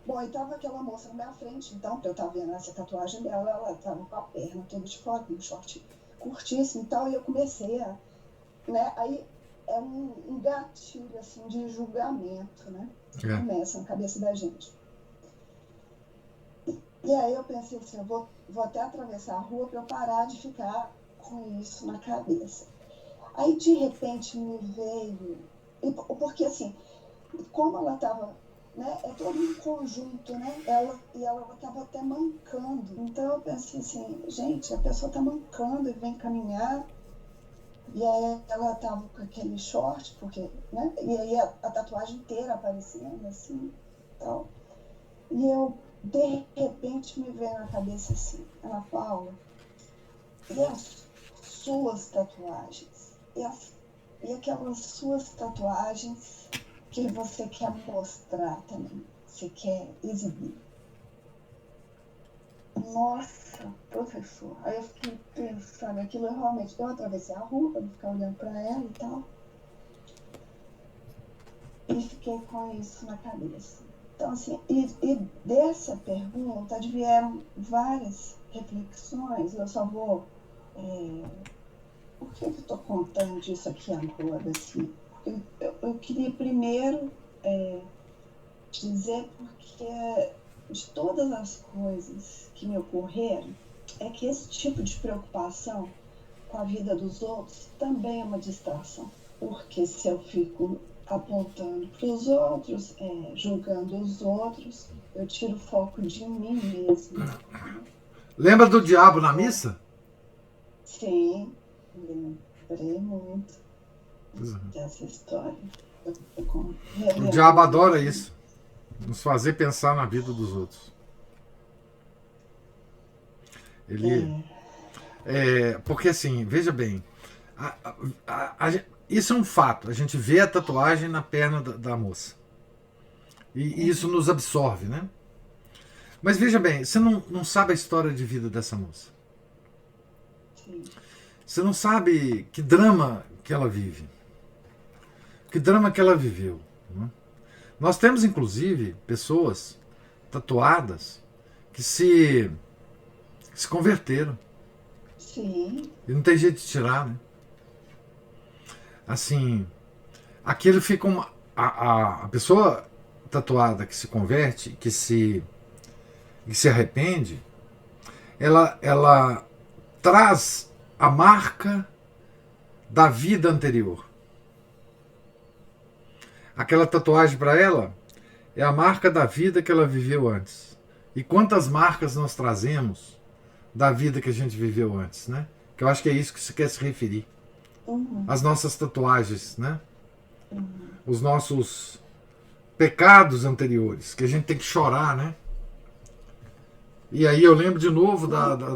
Bom, e tava aquela moça na minha frente, então, eu tava vendo essa tatuagem dela, ela tava com a perna toda de fora, um short curtíssimo e tal, e eu comecei a, né, aí é um gatilho, assim, de julgamento, né, que começa na cabeça da gente. E aí eu pensei assim, eu vou até atravessar a rua para eu parar de ficar com isso na cabeça. Aí, de repente, me veio, porque assim, como ela tava, né, é todo um conjunto, né, ela estava até mancando, então eu pensei assim, gente, a pessoa está mancando e vem caminhar, e aí ela estava com aquele short, porque, né, e aí a tatuagem inteira aparecendo, assim, tal, e eu, de repente, me veio na cabeça assim, Ana Paula, e as suas tatuagens, e aquelas suas tatuagens que você quer mostrar também, você quer exibir. Nossa, professor, aí eu fiquei pensando, aquilo realmente, eu atravessei a rua para não ficar olhando para ela e tal, e fiquei com isso na cabeça. Então, assim, e dessa pergunta vieram várias reflexões, eu só vou... por que eu estou contando isso aqui agora, assim? Eu queria primeiro dizer porque de todas as coisas que me ocorreram, é que esse tipo de preocupação com a vida dos outros também é uma distração. Porque se eu fico apontando para os outros, julgando os outros, eu tiro o foco de mim mesmo. Lembra do diabo na missa? Sim, lembrei muito dessa história. O diabo adora isso, nos fazer pensar na vida dos outros. Ele porque assim, veja bem, isso é um fato. A gente vê a tatuagem na perna da moça e isso nos absorve, né? Mas veja bem, você não sabe a história de vida dessa moça. Sim. Você não sabe que drama que ela vive, que drama que ela viveu, né? Nós temos inclusive pessoas tatuadas que se converteram. Sim. E não tem jeito de tirar, né? Assim, aquilo fica a pessoa tatuada que se converte, que se arrepende, ela traz a marca da vida anterior. Aquela tatuagem para ela é a marca da vida que ela viveu antes. E quantas marcas nós trazemos da vida que a gente viveu antes, né? Que eu acho que é isso que você quer se referir. As nossas tatuagens, né? Os nossos pecados anteriores, que a gente tem que chorar, né? E aí eu lembro de novo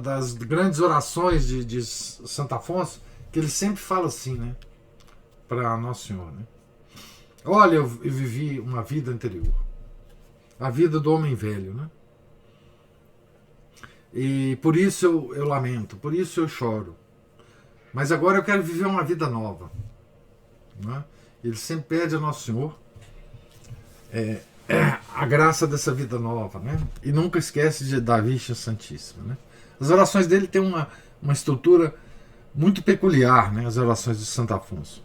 das grandes orações de Santo Afonso, que ele sempre fala assim, né? Para Nosso Senhor, né? Olha, eu vivi uma vida anterior. A vida do homem velho, né? E por isso eu lamento, por isso eu choro. Mas agora eu quero viver uma vida nova, né? Ele sempre pede a Nosso Senhor a graça dessa vida nova, né? E nunca esquece da Virgem Santíssima, né? As orações dele têm uma estrutura muito peculiar, né? As orações de Santo Afonso.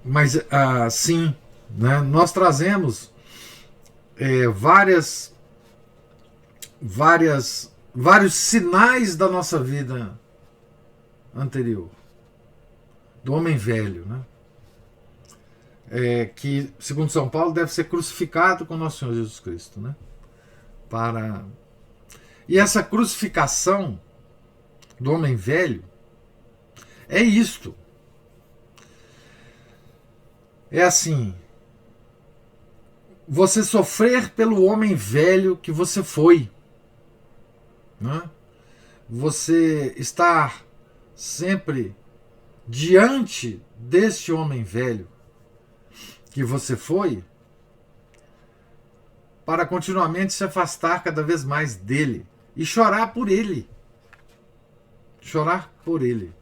Mas sim, né? Nós trazemos vários sinais da nossa vida anterior, do homem velho, né? Que, segundo São Paulo, deve ser crucificado com Nosso Senhor Jesus Cristo, né? E essa crucificação do homem velho é isto. É assim, você sofrer pelo homem velho que você foi, né? Você estar sempre diante deste homem velho que você foi, para continuamente se afastar cada vez mais dele e chorar por ele. Chorar por ele.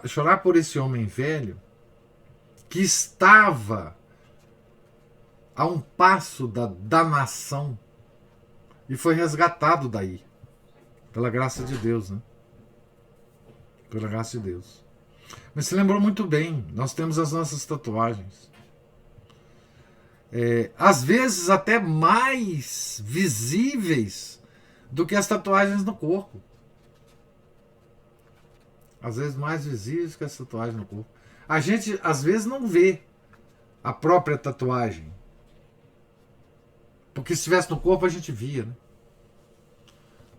Chorar por esse homem velho que estava a um passo da danação e foi resgatado daí, pela graça de Deus, né? Pela graça de Deus. Mas se lembrou muito bem, nós temos as nossas tatuagens. Às vezes até mais visíveis do que as tatuagens no corpo. Às vezes mais visíveis que as tatuagens no corpo. A gente às vezes não vê a própria tatuagem, porque se estivesse no corpo a gente via, né?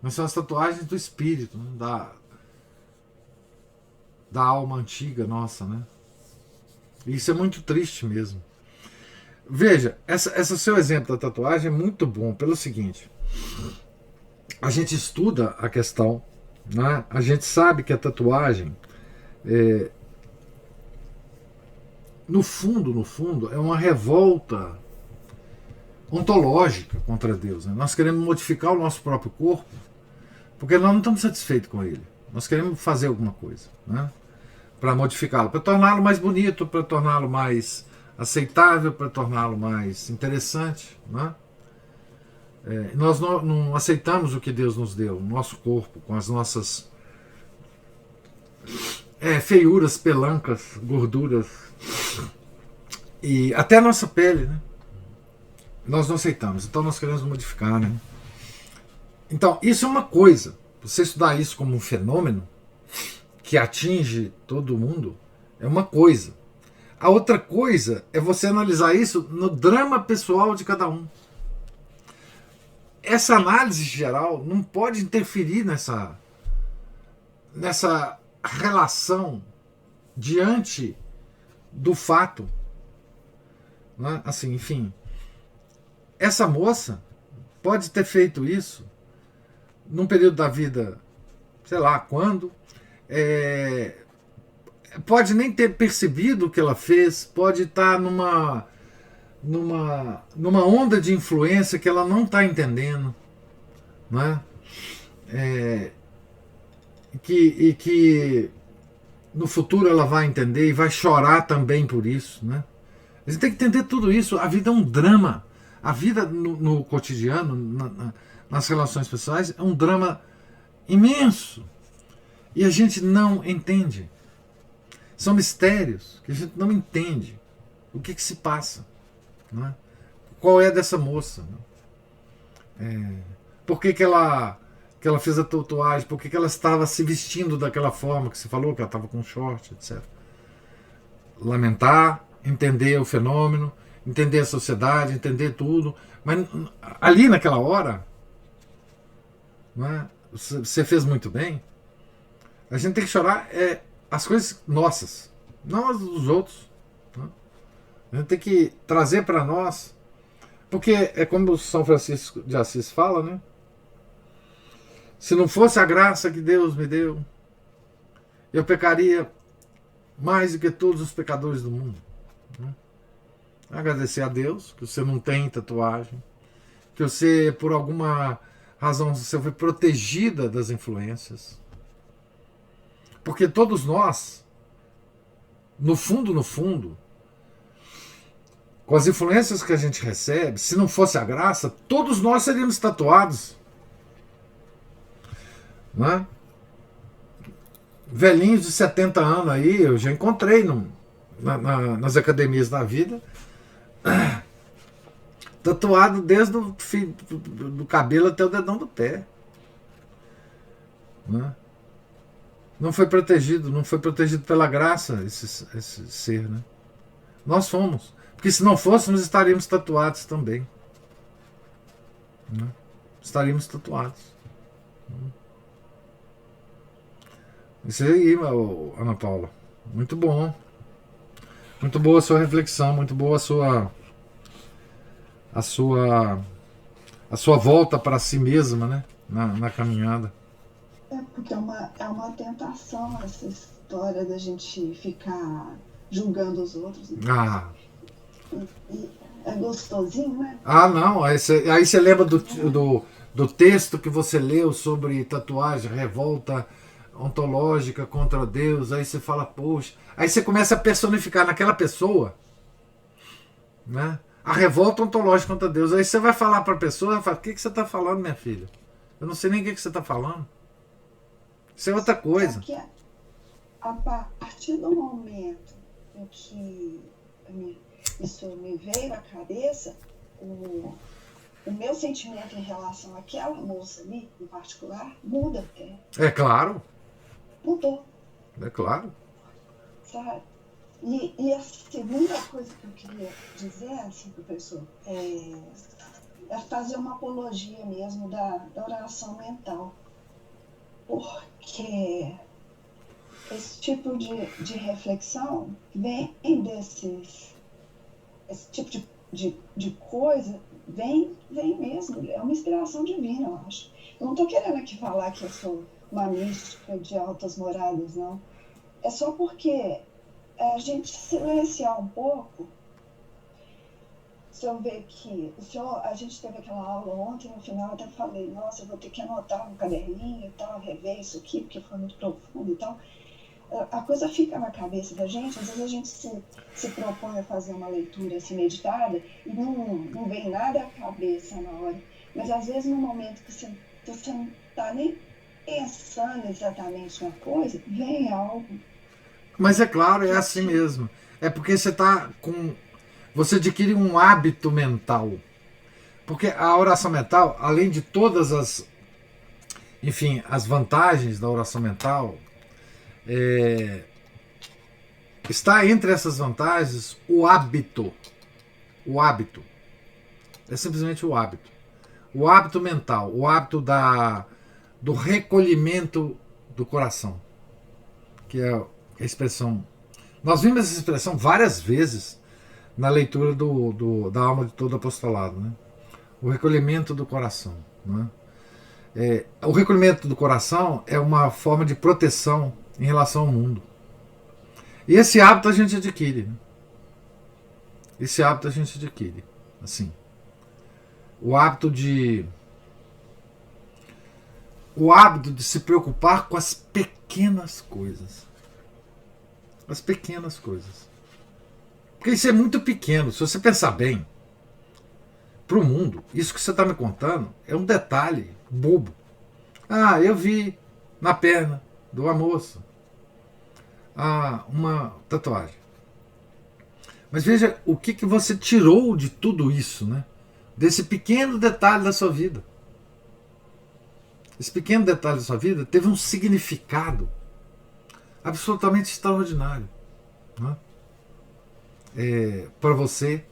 Mas são as tatuagens do espírito, né? da alma antiga nossa, né? E isso é muito triste mesmo. Veja, esse seu exemplo da tatuagem é muito bom pelo seguinte: a gente estuda a questão, né? A gente sabe que a tatuagem no fundo é uma revolta ontológica contra Deus, né? Nós queremos modificar o nosso próprio corpo porque nós não estamos satisfeitos com ele. Nós queremos fazer alguma coisa, né? Para modificá-lo, para torná-lo mais bonito, para torná-lo mais aceitável, para torná-lo mais interessante, né? Nós não aceitamos o que Deus nos deu, o nosso corpo, com as nossas feiuras, pelancas, gorduras e até a nossa pele, né? Nós não aceitamos, então nós queremos modificar, né? Então, isso é uma coisa. Você estudar isso como um fenômeno que atinge todo mundo é uma coisa. A outra coisa é você analisar isso no drama pessoal de cada um. Essa análise geral não pode interferir nessa relação diante do fato. Né? Assim, enfim, essa moça pode ter feito isso num período da vida, sei lá quando, pode nem ter percebido o que ela fez, pode estar numa onda de influência que ela não está entendendo, né? Que no futuro ela vai entender e vai chorar também por isso, né? A gente tem que entender tudo isso. A vida é um drama. A vida no cotidiano, nas relações pessoais, é um drama imenso. E a gente não entende. São mistérios que a gente não entende. O que se passa? Né? Qual é dessa moça? Né? Por que ela fez a tatuagem? Por que ela estava se vestindo daquela forma que você falou, que ela estava com short, etc. Lamentar, entender o fenômeno, entender a sociedade, entender tudo. Mas ali naquela hora, né, você fez muito bem. A gente tem que chorar as coisas nossas, não as dos outros. Né? A gente tem que trazer para nós, porque é como o São Francisco de Assis fala, né? Se não fosse a graça que Deus me deu, eu pecaria mais do que todos os pecadores do mundo. Né? Agradecer a Deus que você não tem tatuagem, que você, por alguma razão, você foi protegida das influências. Porque todos nós, no fundo, com as influências que a gente recebe, se não fosse a graça, todos nós seríamos tatuados. Né? Velhinhos de 70 anos aí, eu já encontrei nas academias da vida, tatuado desde o fio do cabelo até o dedão do pé. Né? Não foi protegido pela graça esse ser. Né? Nós fomos. Porque se não fôssemos, estaríamos tatuados também. Né? Estaríamos tatuados. Isso aí, Ana Paula. Muito bom. Muito boa a sua reflexão, muito boa a sua volta para si mesma, né? Na caminhada. Porque é uma tentação essa história da gente ficar julgando os outros. E é gostosinho, né? Não. Aí você lembra do texto que você leu sobre tatuagem, revolta ontológica contra Deus, aí você fala, poxa, aí você começa a personificar naquela pessoa, né, a revolta ontológica contra Deus, aí você vai falar para a pessoa, ela fala, o que você está falando, minha filha? Eu não sei nem o que você está falando. Isso é outra coisa. Que a partir do momento em que isso me veio à cabeça, o meu sentimento em relação àquela moça ali, em particular, muda até. É claro. Mudou. É claro. Sabe? E a segunda coisa que eu queria dizer, assim, professor, é fazer uma apologia mesmo da oração mental. Porque esse tipo de reflexão vem esse tipo de coisa vem mesmo, é uma inspiração divina, eu acho. Eu não estou querendo aqui falar que eu sou uma mística de altas moradas, não. É só porque a gente silenciar um pouco. Se eu ver que a gente teve aquela aula ontem, no final eu até falei, nossa, eu vou ter que anotar no caderninho e tal, rever isso aqui, porque foi muito profundo e tal. A coisa fica na cabeça da gente, às vezes a gente se propõe a fazer uma leitura assim, meditada e não vem nada à cabeça na hora. Mas às vezes no momento que você não está nem pensando exatamente na coisa, vem algo. Mas é claro, é assim mesmo. É porque você está com... Você adquire um hábito mental. Porque a oração mental, além de todas as vantagens da oração mental, está entre essas vantagens o hábito. O hábito. É simplesmente o hábito. O hábito mental, o hábito do recolhimento do coração, que é a expressão. Nós vimos essa expressão várias vezes na leitura da alma de todo apostolado, né? O recolhimento do coração. Né? O recolhimento do coração é uma forma de proteção em relação ao mundo. E esse hábito a gente adquire. Né? Esse hábito a gente adquire. Assim. O hábito de se preocupar com as pequenas coisas. As pequenas coisas. Porque isso é muito pequeno. Se você pensar bem, para o mundo, isso que você está me contando é um detalhe bobo. Ah, eu vi na perna de uma moça uma tatuagem. Mas veja o que você tirou de tudo isso, né? Desse pequeno detalhe da sua vida. Esse pequeno detalhe da sua vida teve um significado absolutamente extraordinário, né? Para você,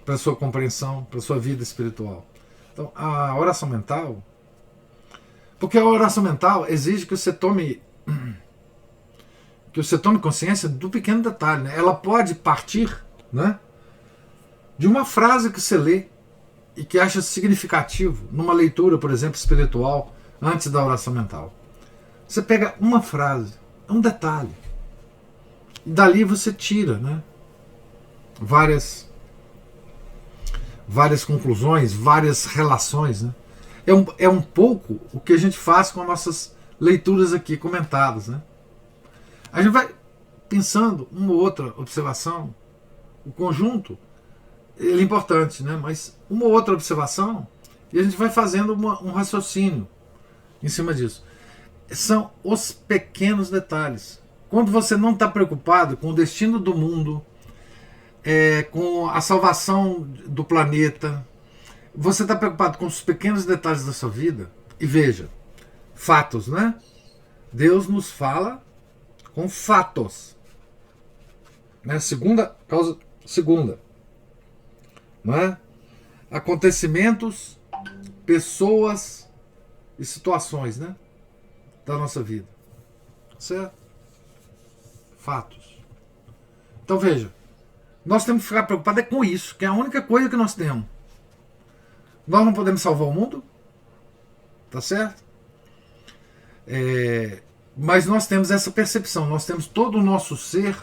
para sua compreensão, para sua vida espiritual. Então, a oração mental, porque a oração mental exige que você tome consciência do pequeno detalhe, né? Ela pode partir, né, de uma frase que você lê e que acha significativo numa leitura, por exemplo, espiritual, antes da oração mental. Você pega uma frase, um detalhe, e dali você tira, né, várias conclusões, várias relações. Né? É um pouco o que a gente faz com as nossas leituras aqui comentadas. Né? A gente vai pensando uma ou outra observação, o conjunto ele é importante, né? Mas uma ou outra observação e a gente vai fazendo um raciocínio em cima disso. São os pequenos detalhes. Quando você não está preocupado com o destino do mundo, com a salvação do planeta, você está preocupado com os pequenos detalhes da sua vida. E veja, fatos, né? Deus nos fala com fatos, né? Segunda, não é? Acontecimentos, pessoas e situações, né, da nossa vida, certo? Fatos. Então veja, nós temos que ficar preocupados com isso, que é a única coisa que nós temos. Nós não podemos salvar o mundo, tá certo? Mas nós temos essa percepção, nós temos todo o nosso ser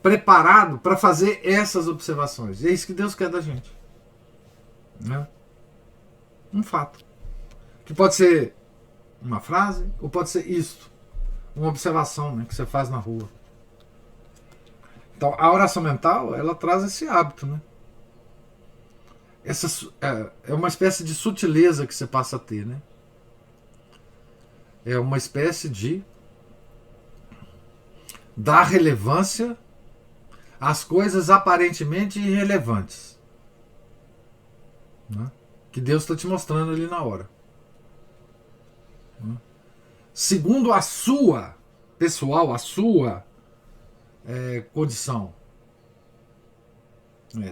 preparado para fazer essas observações. E é isso que Deus quer da gente. Né? Um fato. Que pode ser uma frase, ou pode ser isto. Uma observação, né, que você faz na rua. Então, a oração mental, ela traz esse hábito. Né? É uma espécie de sutileza que você passa a ter. Né? É uma espécie de dar relevância às coisas aparentemente irrelevantes, né? Que Deus está te mostrando ali na hora, né? Segundo a sua pessoal, a sua condição.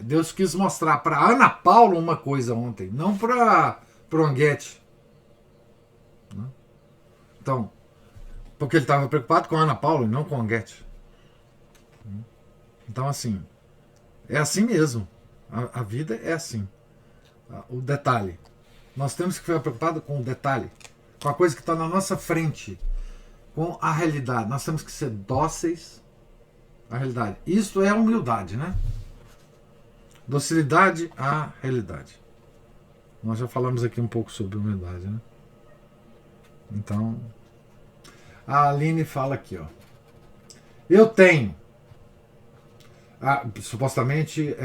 Deus quis mostrar para Ana Paula uma coisa ontem, não para o Anguete, né? Então, porque ele estava preocupado com a Ana Paula e não com o Anguete. Então, assim, é assim mesmo. A vida é assim. O detalhe. Nós temos que ficar preocupados com o detalhe, com a coisa que está na nossa frente, com a realidade. Nós temos que ser dóceis à realidade. Isso é humildade, né? Docilidade à realidade. Nós já falamos aqui um pouco sobre humildade, né? Então, a Aline fala aqui, ó. Eu tenho supostamente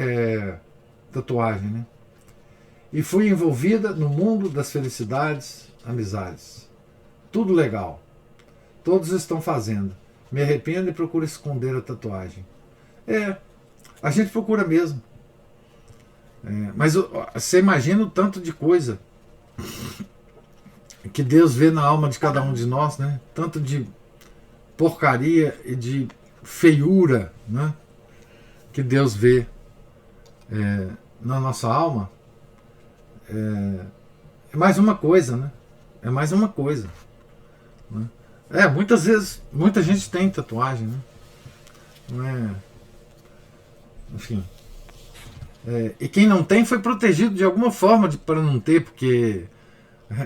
tatuagem, né? E fui envolvida no mundo das felicidades, amizades. Tudo legal. Todos estão fazendo. Me arrependo e procuro esconder a tatuagem. A gente procura mesmo. Mas você imagina o tanto de coisa que Deus vê na alma de cada um de nós, né? Tanto de porcaria e de feiura, né? Que Deus vê na nossa alma. É mais uma coisa, né? É mais uma coisa, né? Muitas vezes, muita gente tem tatuagem, né? Não é? Enfim. E quem não tem foi protegido de alguma forma para não ter, porque,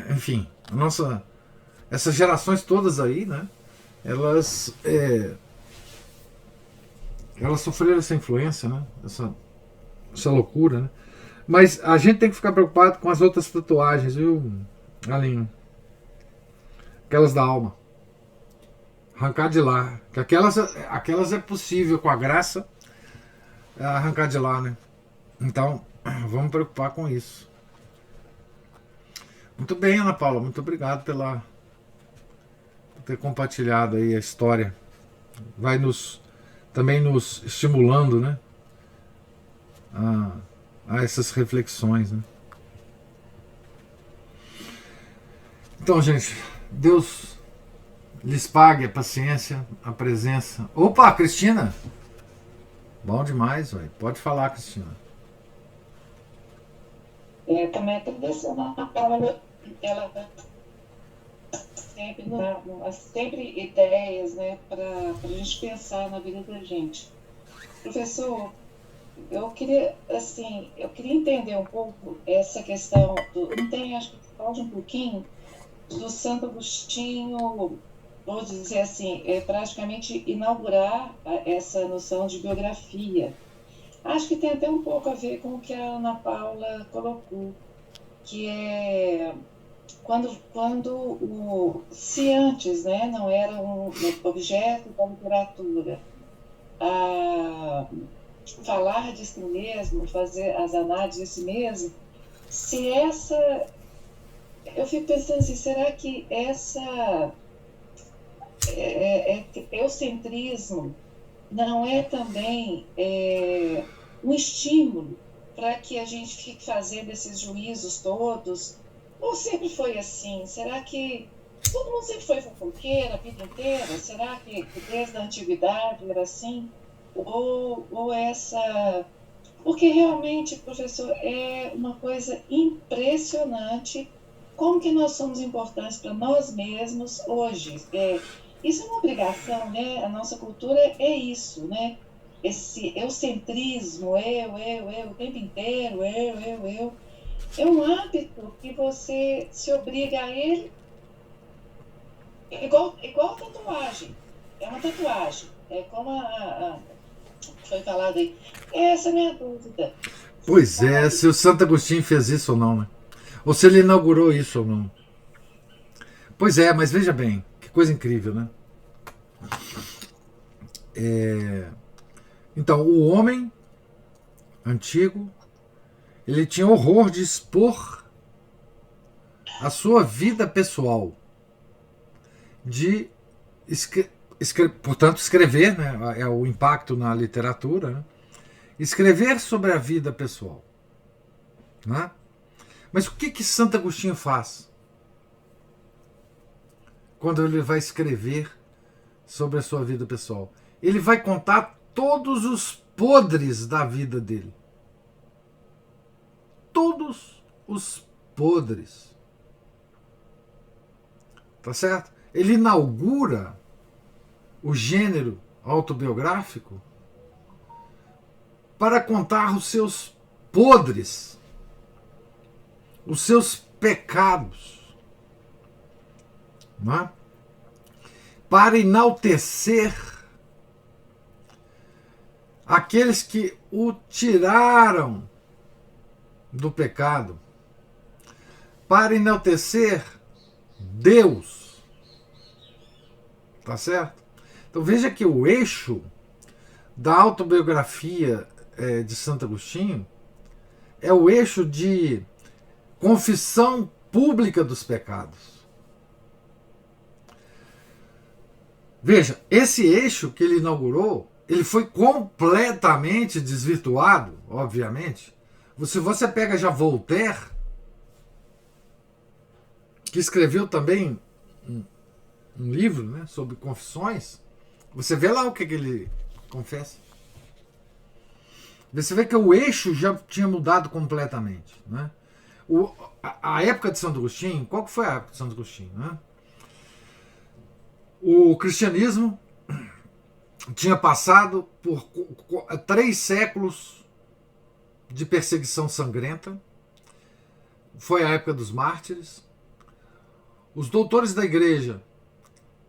enfim, essas gerações todas aí, né? Elas sofreram essa influência, né? Essa loucura, né? Mas a gente tem que ficar preocupado com as outras tatuagens, viu, Alinho? Aquelas da alma. Arrancar de lá. Que aquelas é possível, com a graça, arrancar de lá, né? Então, vamos preocupar com isso. Muito bem, Ana Paula. Muito obrigado por ter compartilhado aí a história. Vai também nos estimulando, né? A essas reflexões, né? Então, gente, Deus lhes pague a paciência, a presença. Opa, Cristina! Bom demais, véio. Pode falar, Cristina. Também agradecendo a Paula, ela sempre ideias, né, para a gente pensar na vida da gente. Professor, eu queria entender um pouco essa questão acho que falta um pouquinho do Santo Agostinho, vou dizer assim, praticamente inaugurar essa noção de biografia. Acho que tem até um pouco a ver com o que a Ana Paula colocou, que é se antes, né, não era um objeto da literatura, falar de si mesmo, fazer as análises de si mesmo, eu fico pensando assim, será que eucentrismo não é também um estímulo para que a gente fique fazendo esses juízos todos? Ou sempre foi assim? Será que todo mundo sempre foi fofoqueiro a vida inteira? Será que desde a antiguidade era assim? Ou essa... Porque realmente, professor, é uma coisa impressionante como que nós somos importantes para nós mesmos hoje. Isso é uma obrigação, né? A nossa cultura é isso, né? Esse eucentrismo, eu, o tempo inteiro, eu. É um hábito que você se obriga a ele, igual a tatuagem. É uma tatuagem. É como foi falado aí. Essa é a minha dúvida. Pois é, se o Santo Agostinho fez isso ou não, né? Ou se ele inaugurou isso ou não. Pois é, mas veja bem, que coisa incrível, né? Então, o homem antigo, ele tinha horror de expor a sua vida pessoal, de portanto, escrever, né? É o impacto na literatura, né? Escrever sobre a vida pessoal, né? Mas o que Santo Agostinho faz quando ele vai escrever sobre a sua vida pessoal? Ele vai contar todos os podres da vida dele. Todos os podres. Tá certo? Ele inaugura o gênero autobiográfico para contar os seus podres, os seus pecados, não é? Para enaltecer aqueles que o tiraram do pecado, para enaltecer Deus, tá certo? Então veja que o eixo da autobiografia de Santo Agostinho é o eixo de confissão pública dos pecados. Veja, esse eixo que ele inaugurou, ele foi completamente desvirtuado, obviamente, Se você pega já Voltaire, que escreveu também um livro, né, sobre confissões, você vê lá o que ele confessa. Você vê que o eixo já tinha mudado completamente, né? A época de Santo Agostinho, qual que foi a época de Santo Agostinho, né? O cristianismo tinha passado por 3 séculos de perseguição sangrenta. Foi a época dos mártires. Os doutores da igreja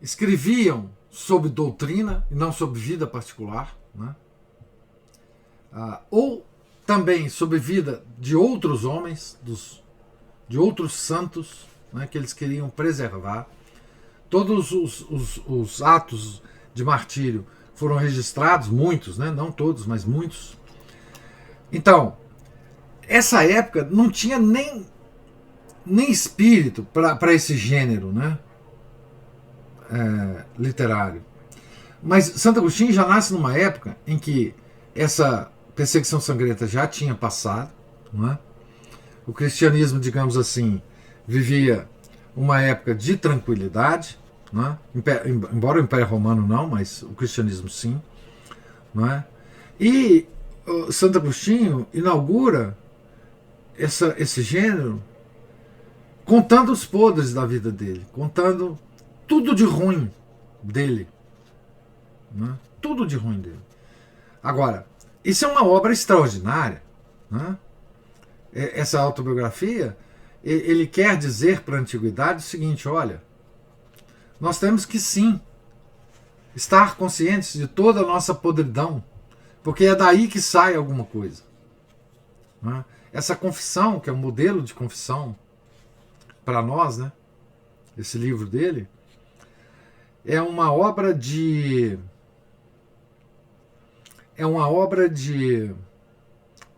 escreviam sobre doutrina e não sobre vida particular, né? Ou também sobre vida de outros homens, de outros santos, né, que eles queriam preservar. Todos os atos de martírio foram registrados, muitos, né, não todos, mas muitos. Então, essa época não tinha nem espírito para esse gênero, né, literário. Mas Santo Agostinho já nasce numa época em que essa perseguição sangrenta já tinha passado, não é? O cristianismo, digamos assim, vivia uma época de tranquilidade, não é? Embora o Império Romano não, mas o cristianismo sim, não é? E Santo Agostinho inaugura esse gênero contando os podres da vida dele, contando tudo de ruim dele, não é? Tudo de ruim dele. Agora, isso é uma obra extraordinária, né? Essa autobiografia, ele quer dizer para a antiguidade o seguinte: olha, nós temos que sim estar conscientes de toda a nossa podridão, porque é daí que sai alguma coisa, né? Essa confissão, que é um modelo de confissão para nós, né? Esse livro dele é uma obra de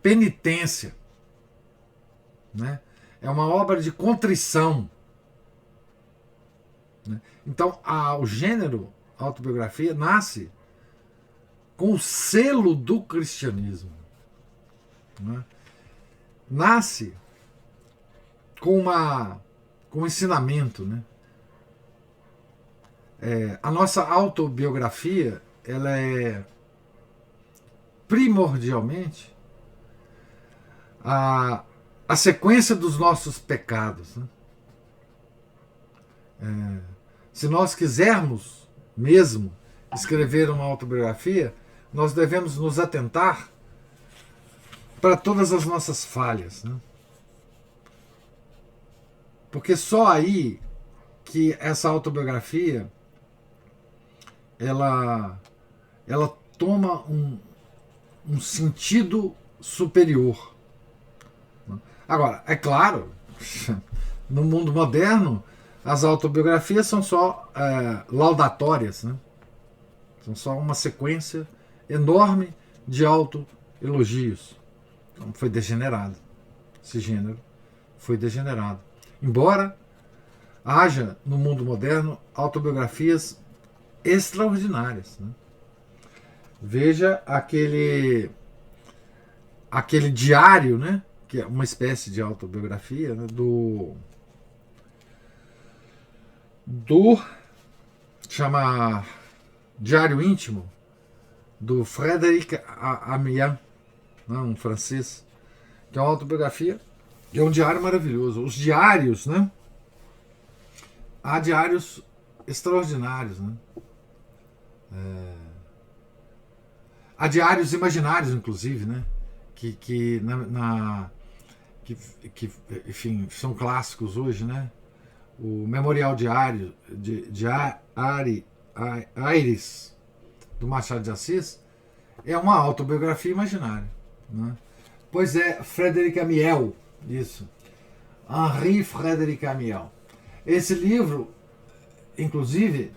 penitência, né? É uma obra de contrição, né? Então, o gênero autobiografia nasce com o selo do cristianismo, né? Nasce com um ensinamento, né? A nossa autobiografia, ela é primordialmente a sequência dos nossos pecados, né? Se nós quisermos mesmo escrever uma autobiografia, nós devemos nos atentar para todas as nossas falhas, né? Porque só aí que essa autobiografia ela toma um sentido superior. Agora, é claro, no mundo moderno, as autobiografias são só laudatórias, né? São só uma sequência enorme de autoelogios. Então, foi degenerado. Esse gênero foi degenerado. Embora haja, no mundo moderno, autobiografias extraordinárias, né? Veja aquele diário, né, que é uma espécie de autobiografia, né, do chama Diário Íntimo, do Frédéric Amiens, né, um francês, que é uma autobiografia, e é um diário maravilhoso. Os diários, né, há diários extraordinários, né? Há diários imaginários, inclusive, né? Que enfim, são clássicos hoje, né? O Memorial Diário de Aires, do Machado de Assis, é uma autobiografia imaginária, né? Pois é, Frédéric Amiel, isso. Henri Frédéric Amiel. Esse livro, inclusive,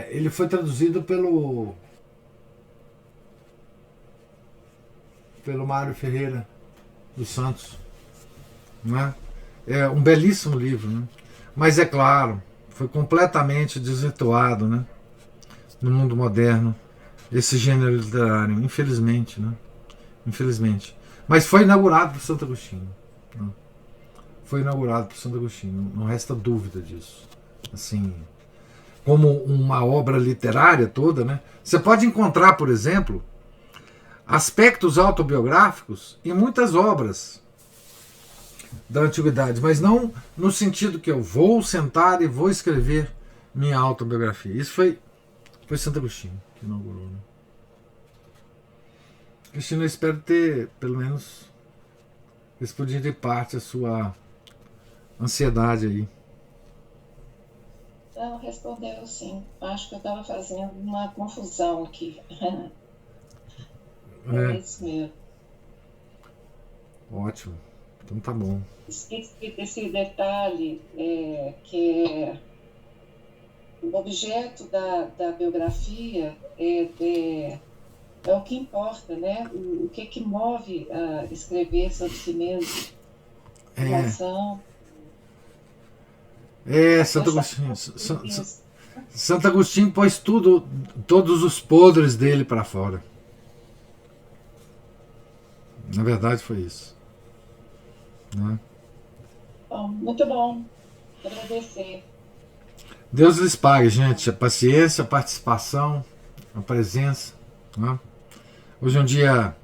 ele foi traduzido pelo Mário Ferreira dos Santos, né? É um belíssimo livro, né? Mas é claro, foi completamente desvirtuado, né, no mundo moderno, esse gênero literário, infelizmente, né? Infelizmente. Mas foi inaugurado por Santo Agostinho. Né? Foi inaugurado por Santo Agostinho, não resta dúvida disso. Assim, como uma obra literária toda, né? Você pode encontrar, por exemplo, aspectos autobiográficos em muitas obras da antiguidade, mas não no sentido que eu vou sentar e vou escrever minha autobiografia. Isso foi Santo Agostinho que inaugurou. Né? Agostinho, eu espero ter, pelo menos, respondido de parte a sua ansiedade aí. Não, respondeu sim. Acho que eu estava fazendo uma confusão aqui. É isso mesmo. Ótimo. Então tá bom. Esse detalhe que é o objeto da biografia é o que importa, né? O que move a escrever sobre si mesmo. Relação. Santo Agostinho. Santo Agostinho pôs todos os podres dele para fora. Na verdade foi isso. Né? Bom, muito bom. Agradecer. Deus lhes pague, gente, a paciência, a participação, a presença. Né? Hoje é um dia,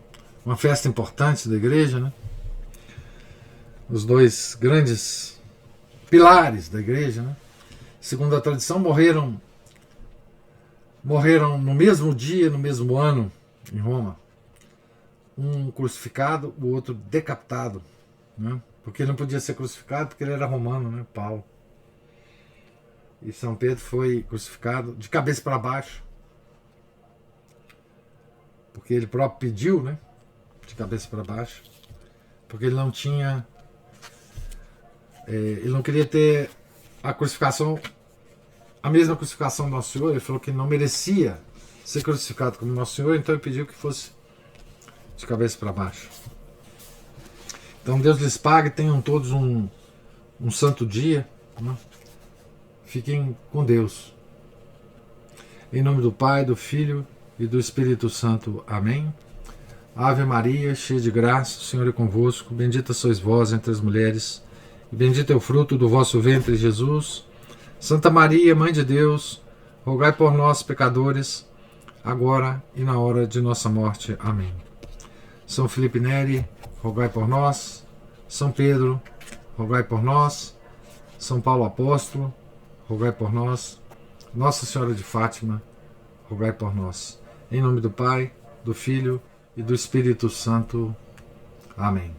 uma festa importante da igreja, né? Os dois grandes pilares da igreja, né? Segundo a tradição, morreram no mesmo dia, no mesmo ano, em Roma. Um crucificado, o outro decapitado, né? Porque ele não podia ser crucificado porque ele era romano, né? Paulo. E São Pedro foi crucificado de cabeça para baixo, porque ele próprio pediu, né? De cabeça para baixo, porque ele não tinha, ele não queria ter a crucificação, a mesma crucificação do Nosso Senhor. Ele falou que não merecia ser crucificado como Nosso Senhor, então ele pediu que fosse de cabeça para baixo. Então Deus lhes pague, tenham todos um santo dia, né? Fiquem com Deus. Em nome do Pai, do Filho e do Espírito Santo. Amém. Ave Maria, cheia de graça, o Senhor é convosco. Bendita sois vós entre as mulheres, e bendito é o fruto do vosso ventre, Jesus. Santa Maria, Mãe de Deus, rogai por nós, pecadores, agora e na hora de nossa morte. Amém. São Felipe Neri, rogai por nós. São Pedro, rogai por nós. São Paulo Apóstolo, rogai por nós. Nossa Senhora de Fátima, rogai por nós. Em nome do Pai, do Filho e do Espírito Santo. Amém.